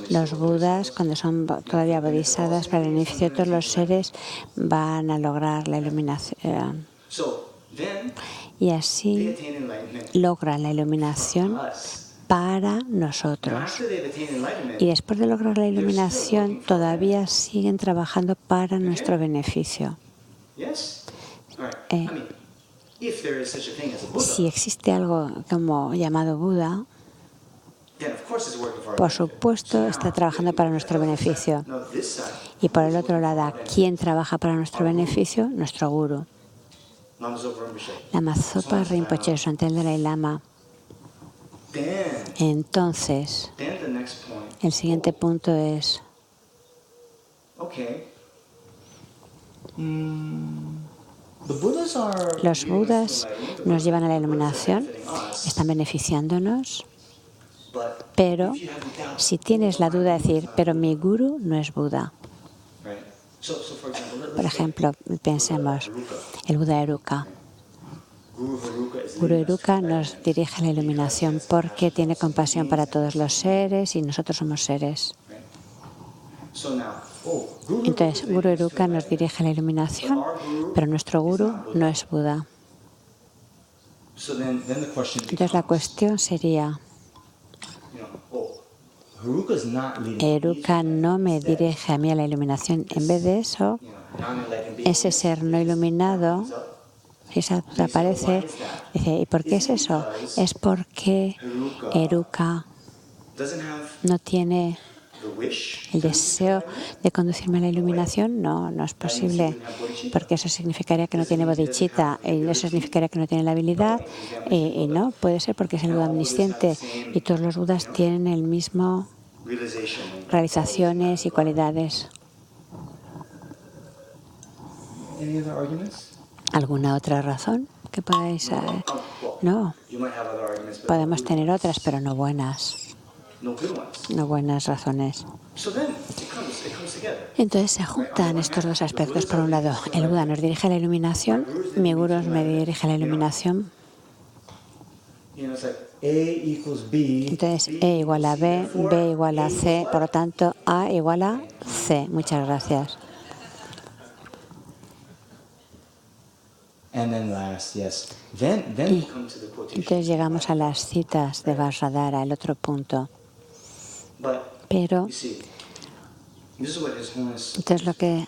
los budas, cuando son todavía bodhisattvas, para el beneficio de todos los seres, van a lograr la iluminación. Y así logran la iluminación para nosotros. Y después de lograr la iluminación, todavía siguen trabajando para nuestro beneficio. Si existe algo como llamado Buda, por supuesto está trabajando para nuestro beneficio. Y por el otro lado, ¿quién trabaja para nuestro beneficio? Nuestro gurú. Lama Zopa Rinpoche, ante el Dalai Lama. Entonces, el siguiente punto es: los budas nos llevan a la iluminación, están beneficiándonos, pero si tienes la duda de decir, pero mi gurú no es Buda. Por ejemplo, pensemos, el Buda Heruka. Guru Heruka nos dirige a la iluminación porque tiene compasión para todos los seres y nosotros somos seres. Entonces, Guru Heruka nos dirige a la iluminación, pero nuestro gurú no es Buda. Entonces, la cuestión sería: Heruka no me dirige a mí a la iluminación. En vez de eso, ese ser no iluminado, esa duda aparece, dice, ¿y por qué es eso? Es porque Heruka no tiene el deseo de conducirme a la iluminación. No, no es posible, porque eso significaría que no tiene bodhicitta, y eso significaría que no tiene la habilidad, y no, puede ser porque es el Buda omnisciente, y todos los Budas tienen el mismo realizaciones y cualidades. ¿Alguna otra razón que podáis? No. Podemos tener otras, pero no buenas. No buenas razones. Entonces se juntan estos dos aspectos. Por un lado, el Buda nos dirige a la iluminación, mi gurú me dirige a la iluminación. Entonces, E igual a B, B igual a C, por lo tanto, A igual a C. Muchas gracias. Y entonces llegamos a las citas de Vajradhara, el otro punto. Pero entonces lo que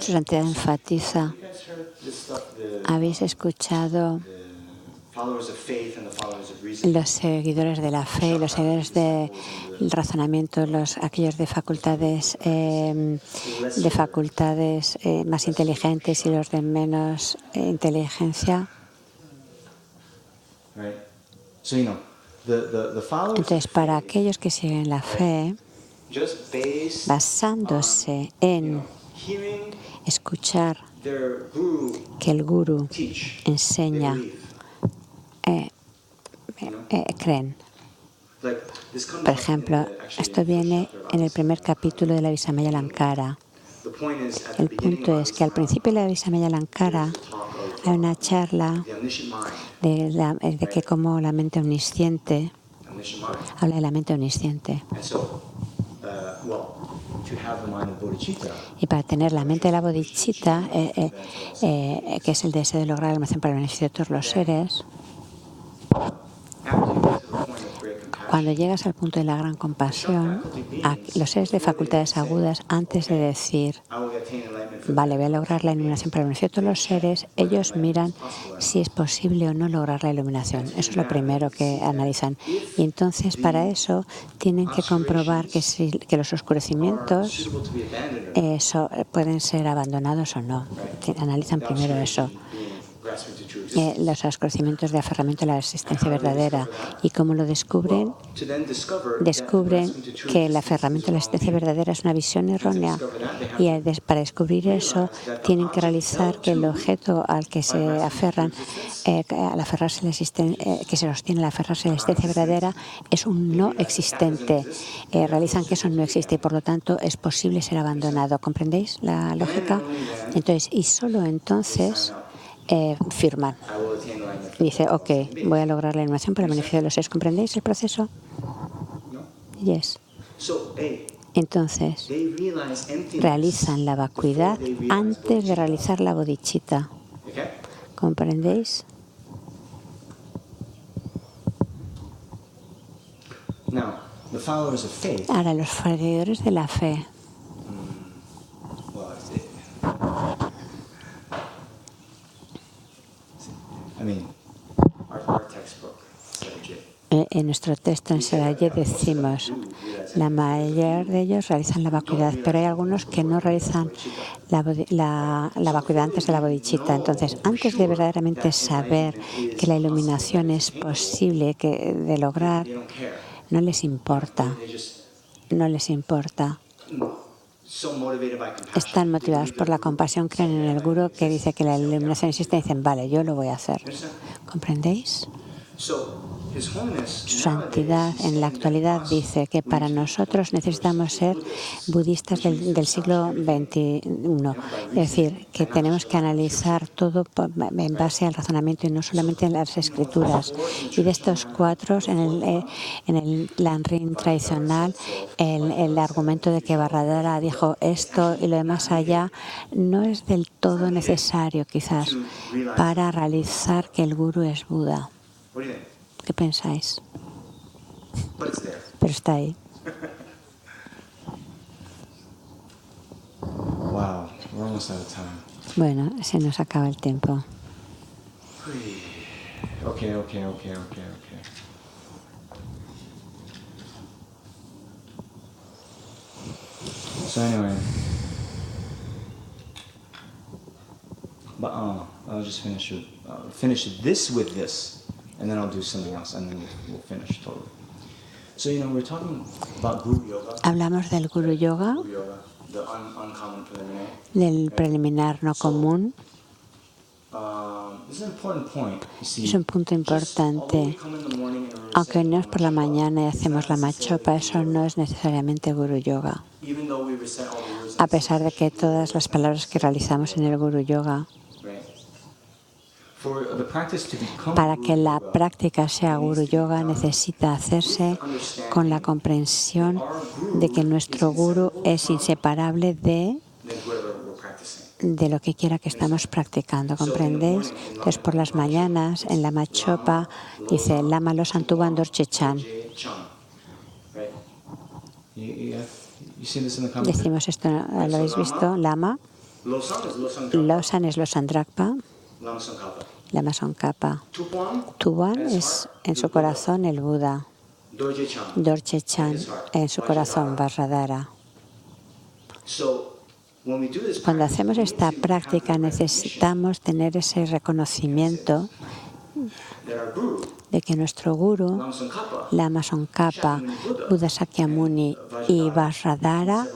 su santidad enfatiza, habéis escuchado los seguidores de la fe y los seguidores del razonamiento, aquellos de facultades más inteligentes y los de menos inteligencia. Entonces, para aquellos que siguen la fe, basándose en escuchar que el gurú enseña, creen. Por ejemplo, esto viene en el primer capítulo de la Visamaya Lankara. El punto es que al principio de la Visamaya Lankara hay una charla de que como la mente omnisciente, habla de la mente omnisciente. Y para tener la mente de la bodhicitta, que es el deseo de lograr la iluminación para el beneficio de todos los seres, cuando llegas al punto de la gran compasión, a los seres de facultades agudas, antes de decir, vale, voy a lograr la iluminación para el beneficio de todos los seres, ellos miran si es posible o no lograr la iluminación. Eso es lo primero que analizan. Y entonces, para eso, tienen que comprobar que los oscurecimientos pueden ser abandonados o no. Analizan primero eso. los conocimientos de aferramiento a la existencia verdadera. ¿Y cómo lo descubren? Descubren que el aferramiento a la existencia verdadera es una visión errónea. Y para descubrir eso, tienen que realizar que el objeto al que se aferran, al aferrarse a la que se sostiene al aferrarse a la existencia verdadera, es un no existente. Realizan que eso no existe y por lo tanto es posible ser abandonado. ¿Comprendéis la lógica? Entonces, y solo entonces firman. Dice, ok, voy a lograr la iluminación para el beneficio de los seres. ¿Comprendéis el proceso? Yes. Entonces, realizan la vacuidad antes de realizar la bodhicitta. ¿Comprendéis? Ahora, los seguidores de la fe. En nuestro texto en Seraye decimos, la mayoría de ellos realizan la vacuidad, pero hay algunos que no realizan la vacuidad antes de la bodhicitta. Entonces, antes de verdaderamente saber que la iluminación es posible de lograr, no les importa. No les importa. Están motivados por la compasión, creen en el gurú que dice que la iluminación existe y dicen, vale, yo lo voy a hacer. ¿Comprendéis? Su santidad en la actualidad dice que para nosotros necesitamos ser budistas del siglo XXI. Es decir, que tenemos que analizar todo en base al razonamiento y no solamente en las escrituras. Y de estos cuatro, en el Lanrin tradicional, el argumento de que Barradara dijo esto y lo demás allá no es del todo necesario, quizás, para realizar que el gurú es Buda. ¿Qué pensáis? Pero está ahí. Wow, we're almost out of time. Bueno, se nos acaba el tiempo. Okay. So anyway, but I'll just finish this with this. And then I'll do something else, and then we'll finish totally. So, we're talking about Guru Yoga. Hablamos del Guru Yoga, The uncommon preliminary. del preliminar no común. This is an important point. You see, Es un punto importante. Aunque venimos por la mañana y hacemos la machopa, eso no es necesariamente Guru Yoga. A pesar de que todas las palabras que realizamos en el Guru Yoga, para que la práctica sea Guru Yoga necesita hacerse con la comprensión de que nuestro Guru es inseparable de lo que quiera que estamos practicando. ¿Comprendéis? Entonces, por las mañanas, en la machopa, dice Lama Losan Tuban Dorje Chan. Decimos esto, ¿lo habéis visto? Lama. Losan es Losan Drakpa. Lama Tsongkhapa. Tuban es en su corazón el Buda. Dorje Chan en su corazón Vajradhara. Cuando hacemos esta práctica necesitamos tener ese reconocimiento de que nuestro Guru, Lama Tsongkhapa, Buda Sakyamuni y Vajradhara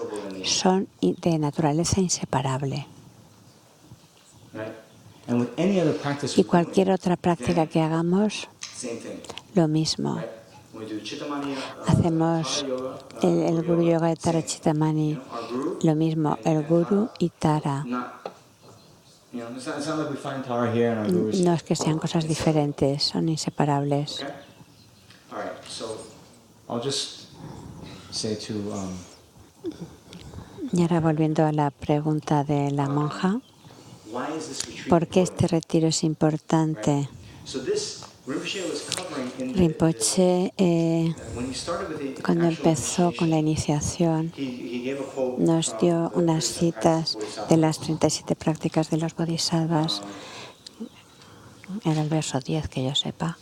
son de naturaleza inseparable. Y cualquier otra práctica que hagamos, lo mismo. Hacemos el Guru Yoga de Tara Chittamani, lo mismo, el Guru y Tara. No es que sean cosas diferentes, son inseparables. Y ahora volviendo a la pregunta de la monja, ¿por qué este retiro es importante? Rinpoche, cuando empezó con la iniciación, nos dio unas citas de las 37 prácticas de los bodhisattvas. Era el verso 10, que yo sepa.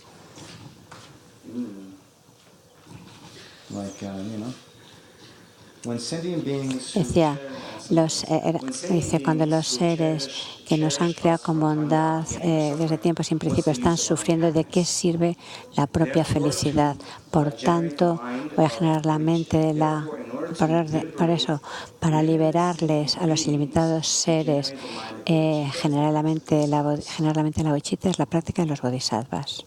Decía, Dice, cuando los seres que nos han creado con bondad desde tiempos sin principio están sufriendo, ¿de qué sirve la propia felicidad? Por tanto, voy a generar la mente de la... Por eso, para liberarles a los ilimitados seres, generar la mente de la bodhicitta es la práctica de los bodhisattvas.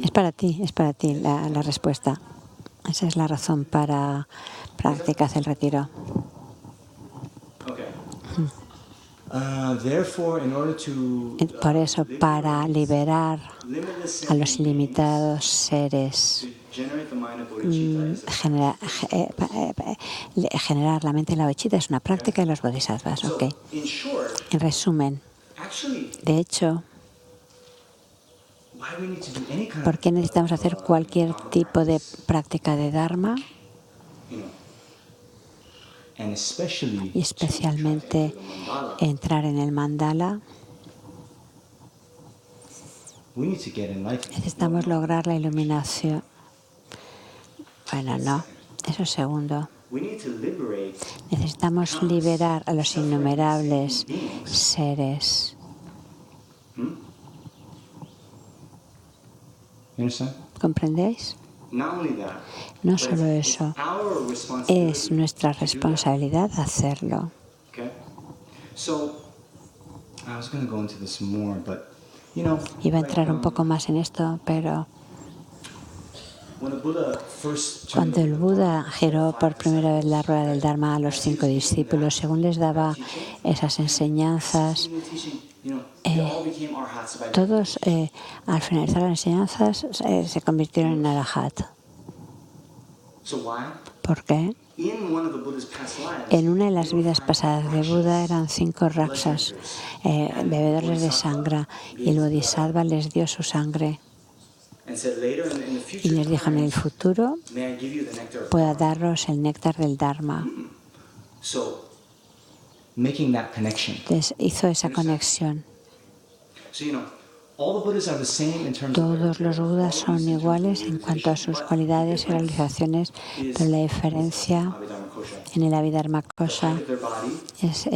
Es para ti la respuesta. Esa es la razón para practicar el retiro. Por eso, para liberar a los ilimitados seres, generar la mente de la bodhicitta es una práctica de los bodhisattvas. Okay. En resumen, de hecho, ¿por qué necesitamos hacer cualquier tipo de práctica de Dharma? Y especialmente entrar en el mandala. Necesitamos lograr la iluminación. Bueno, no, eso es segundo. Necesitamos liberar a los innumerables seres. ¿Comprendéis? No solo eso, es nuestra responsabilidad hacerlo. Iba a entrar un poco más en esto, pero cuando el Buda giró por primera vez la rueda del Dharma a los 5 discípulos, según les daba esas enseñanzas, todos al finalizar las enseñanzas se convirtieron en arahat. ¿Por qué? En una de las vidas pasadas de Buda eran 5 raksas, bebedores de sangre, y el Bodhisattva les dio su sangre. Y les dijo, en el futuro pueda daros el néctar del Dharma. Entonces hizo esa conexión. Todos los Budas son iguales en cuanto a sus cualidades y realizaciones, pero la diferencia en el Abhidharma Kosha es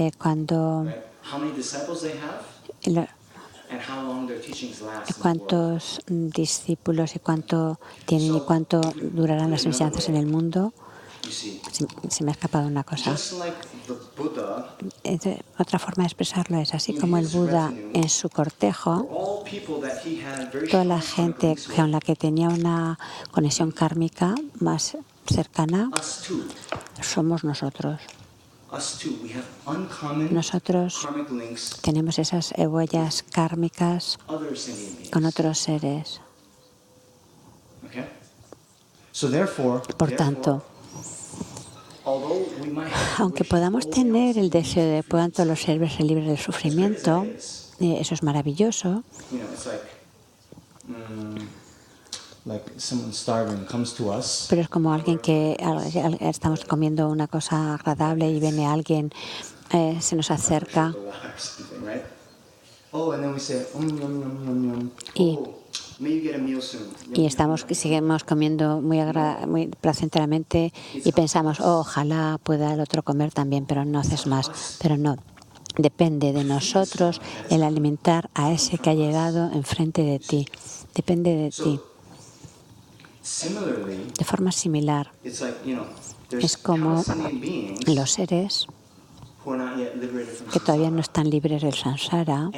cuántos discípulos y cuánto tienen y cuánto durarán las enseñanzas en el mundo. Se me ha escapado una cosa. Otra forma de expresarlo es así como el Buda en su cortejo, toda la gente con la que tenía una conexión kármica más cercana, somos nosotros. Nosotros tenemos esas huellas kármicas con otros seres. Por tanto, aunque podamos tener el deseo de que puedan todos los seres ser libres del sufrimiento, eso es maravilloso. Pero es como alguien que estamos comiendo una cosa agradable y viene alguien, se nos acerca y seguimos comiendo muy placenteramente y pensamos, ojalá pueda el otro comer también, pero no haces más. Pero no, depende de nosotros el alimentar a ese que ha llegado enfrente de ti. Depende de ti. De forma similar, es como los seres que todavía no están libres del samsara.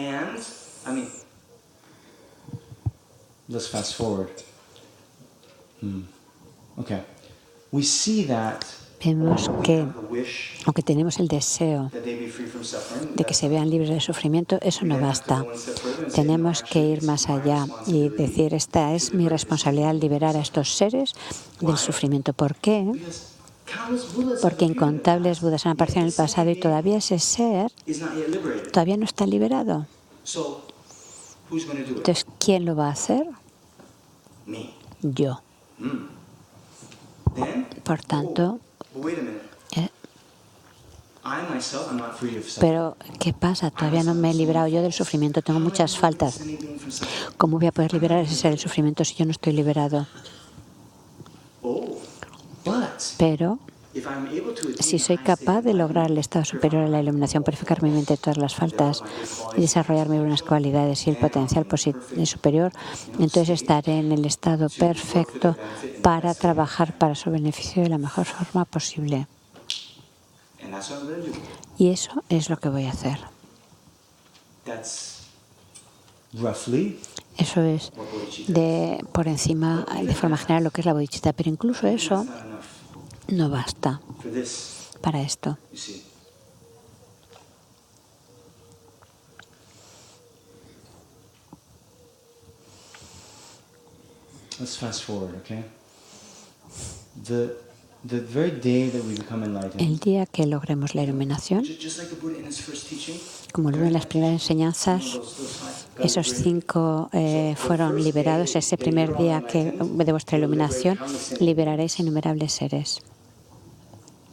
Let's fast forward. Okay. We see that vemos que, aunque tenemos el deseo de que se vean libres de sufrimiento, eso no basta. Tenemos que ir más allá y decir, esta es mi responsabilidad, liberar a estos seres del sufrimiento. ¿Por qué? Porque incontables Budas han aparecido en el pasado y todavía ese ser todavía no está liberado. Entonces, ¿quién lo va a hacer? Yo. Por tanto, pero ¿qué pasa? Todavía no me he librado yo del sufrimiento, tengo muchas faltas. ¿Cómo voy a poder liberar a ese ser del sufrimiento si yo no estoy liberado? Pero Si soy capaz de lograr el estado superior a la iluminación, purificar mi mente de todas las faltas y desarrollar mis buenas cualidades y el potencial superior, entonces estaré en el estado perfecto para trabajar para su beneficio de la mejor forma posible. Y eso es lo que voy a hacer. Eso es por encima, de forma general, lo que es la bodhicitta. Pero incluso eso no basta para esto. Let's fast forward, okay? The very day that we become enlightened, El día que logremos la iluminación, just like the Buddha in his first teaching, como lo veo en las primeras enseñanzas, esos 5 fueron liberados. Ese primer día de vuestra iluminación, liberaréis a innumerables seres.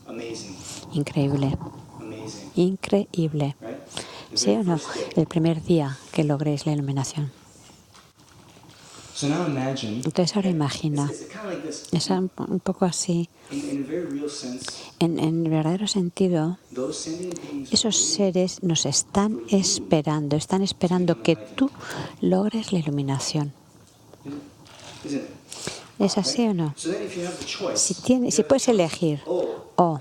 amazing, Increíble. amazing, Increíble. right? ¿Sí o no? El primer día que logréis la iluminación. So now imagine, Entonces ahora imagina, it's kind of like this. es un poco así, In a very real sense, en verdadero sentido, those sentient beings esos seres nos están esperando que tú logres la iluminación. isn't it? ¿Es así o no? So then if you have the choice, Si puedes elegir, o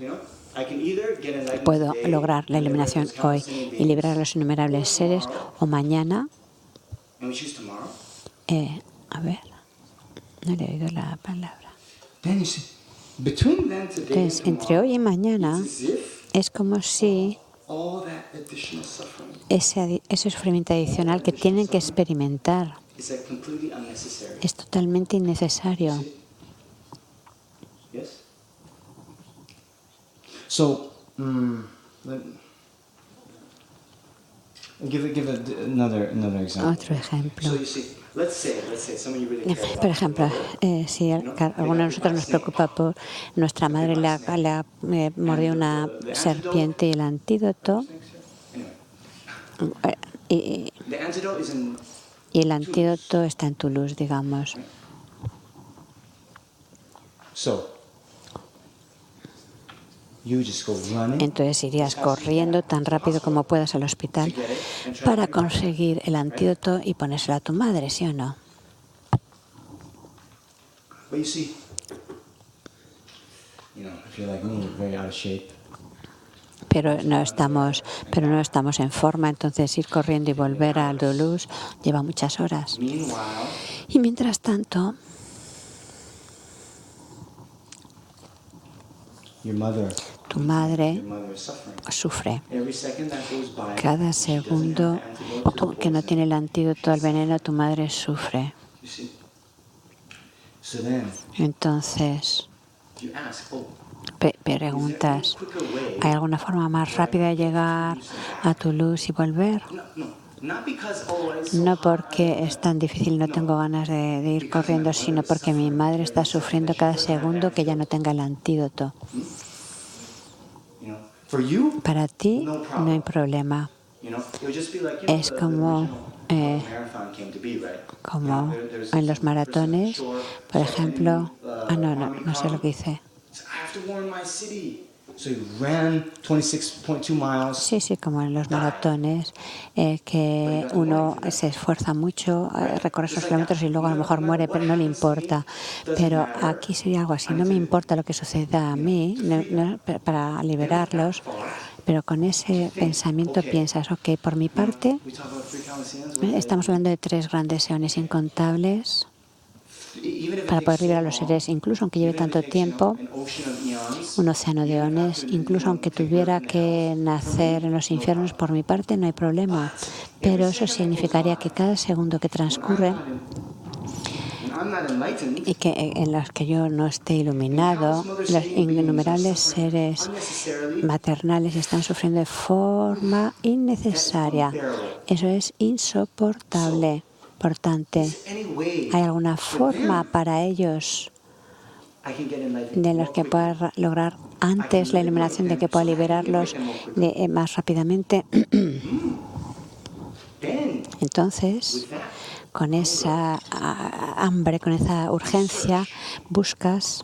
I can either get enlightened puedo today, lograr la iluminación hoy y liberar a los innumerables seres, o mañana, and we choose tomorrow, a ver, no le he oído la palabra. then you see, between then today Entonces, and entre tomorrow, hoy y mañana, it's as if es como si all that additional suffering ese sufrimiento adicional que tienen que experimentar is like completely unnecessary. es totalmente innecesario. Yes? So, another example. Otro ejemplo. So you see, let's say someone you really care about. Por ejemplo, si alguno de nosotros nos preocupa por nuestra madre le ha mordido una serpiente y el antídoto, Anyway, the antidote is in y el antídoto está en Toulouse, digamos. so you just go running Entonces irías corriendo tan rápido como puedas al hospital para conseguir el antídoto y ponérselo a tu madre, ¿sí o no? But you see, if you're like me, very out of shape. Pero no estamos en forma, entonces ir corriendo y volver al Toulouse lleva muchas horas. Meanwhile, Y mientras tanto, tu madre is suffering. sufre. Every second that goes by, Cada segundo que no tiene el antídoto al veneno, tu madre sufre. you see. So then Entonces, you ask, preguntas, ¿hay alguna forma más rápida de llegar a Toulouse y volver? not because it's so No porque es tan difícil, no tengo ganas de ir corriendo, sino porque mi madre está sufriendo cada segundo que ya no tenga el antídoto. for you, Para ti no hay problema. it would just be like, Es como marathon came to be, right? como en los maratones, por ejemplo, no sé lo que dice. I have to warn my city. So you ran 26.2 miles. Sí, como en los maratones, que uno se esfuerza mucho, recorre esos kilómetros y luego a lo mejor muere, pero no le importa. Pero aquí sería algo así, no me importa lo que suceda a mí para liberarlos, pero con ese pensamiento piensas, ok, por mi parte, We talk about 3 countless sins. estamos hablando de 3 grandes eones incontables para poder liberar a los seres, incluso aunque lleve tanto tiempo, An ocean of eons. un océano de eones, incluso aunque tuviera que nacer en los infiernos, por mi parte no hay problema. Pero eso significaría que cada segundo que transcurre I'm not enlightened. y que en los que yo no esté iluminado, los innumerables seres maternales están sufriendo de forma innecesaria. Eso es insoportable. Por tanto, Any way ¿hay alguna forma para ellos I can get enlightened de los que pueda lograr antes la iluminación, de que pueda liberarlos más rápidamente? then Entonces, with that con esa hambre, con esa urgencia, buscas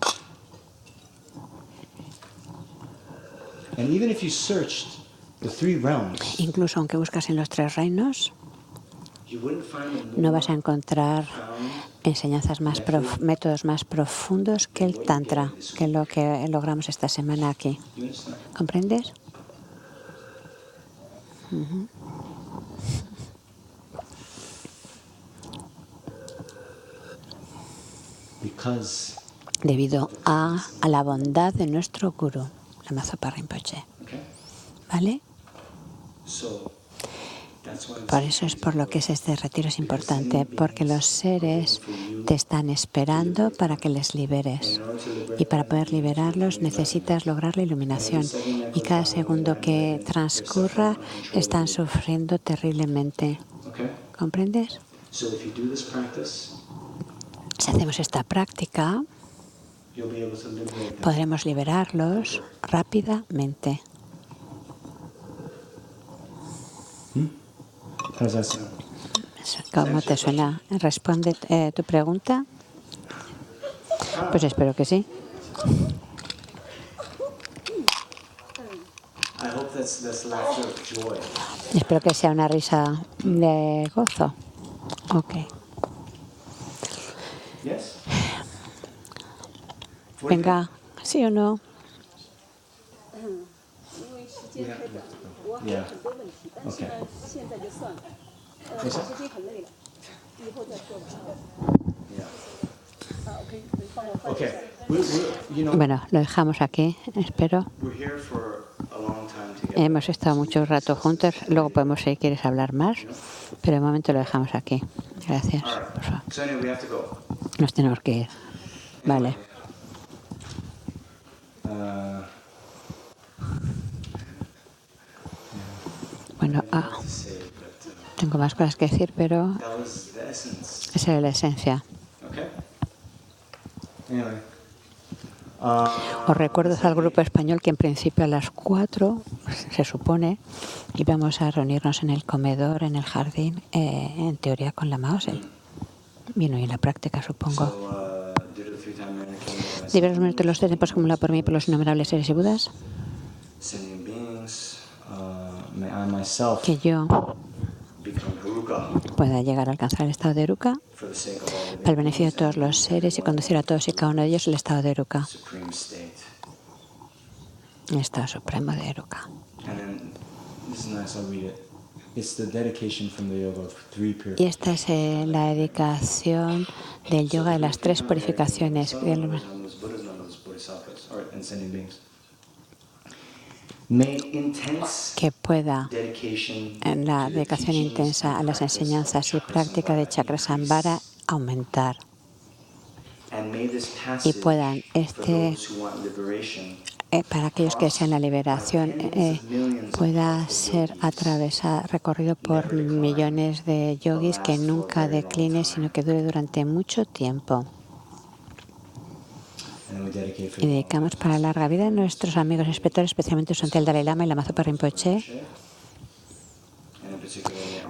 And even if you searched the 3 realms, Incluso aunque buscas en los 3 reinos, you wouldn't find them no more vas a encontrar enseñanzas métodos más profundos que el Tantra, que lo que logramos esta semana aquí. You understand? ¿Comprendes? Because, Debido a la bondad de nuestro Guru, Lama Zopa Rinpoche. okay? ¿Vale? So, that's why Por eso es por lo que este retiro es importante, porque los seres te están esperando para que les liberes. Y para poder liberarlos necesitas lograr la iluminación. Y cada segundo que transcurra están sufriendo terriblemente. okay? ¿Comprendes? So if you do this practice, Si hacemos esta práctica, you'll be able to liberate them. podremos liberarlos rápidamente. How does that sound? ¿Cómo te suena? ¿Responde tu pregunta? Pues espero que sí. I hope that's laughter of joy. Espero que sea una risa de gozo. Ok. Yes? Venga, ¿sí o no? Yeah. Okay. What's that? Yeah. Okay. Bueno, lo dejamos aquí, espero. We're here for a long time together. Hemos estado mucho rato juntos, luego podemos, si quieres, hablar más, pero de momento lo dejamos aquí. Gracias. All right. Por favor. So anyway, we have to go. Nos tenemos que ir. Vale. Bueno, To say, but tengo más cosas que decir, pero that was the essence. esa es la esencia. Okay. Anyway. Os recuerdo al grupo español que en principio a las 4, se supone, íbamos a reunirnos en el comedor, en el jardín, en teoría con la Maose. Vino y en la práctica, supongo. Due to the 3-time American, Diversos minutos los tiempos acumulados por mí y por los innumerables seres y budas, sentient beings, may I myself que yo become Haruka pueda llegar a alcanzar el estado de Eruka for the sake of all para el beneficio de todos los seres y conducir a todos y cada uno de ellos al estado de Eruka, supreme state. el estado supremo de Eruka. And then this is nice. I'll read it. It's the dedication from the yoga of 3 Y purifications. esta es la dedicación del yoga de las 3 purificaciones. Buddhas, bodhisattvas, and sentient beings. May intense Que pueda dedication en la to the dedicación teachings intensa a and las practice enseñanzas y of práctica de Chakrasambhara aumentar. And may this Y passage puedan for those who want liberation para aquellos que desean la liberación, pueda ser recorrido por millones de yogis, que nunca decline, sino que dure durante mucho tiempo. Y dedicamos para larga vida a nuestros amigos espectadores, especialmente Sonte el Dalai Lama y Lama Zopa Rinpoche,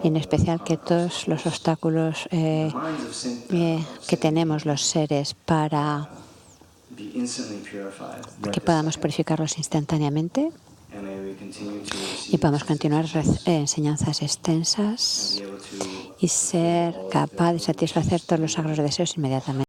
y en especial que todos los obstáculos que tenemos los seres para que podamos purificarlos instantáneamente y podamos continuar enseñanzas extensas y ser capaz de satisfacer todos los sagros deseos inmediatamente.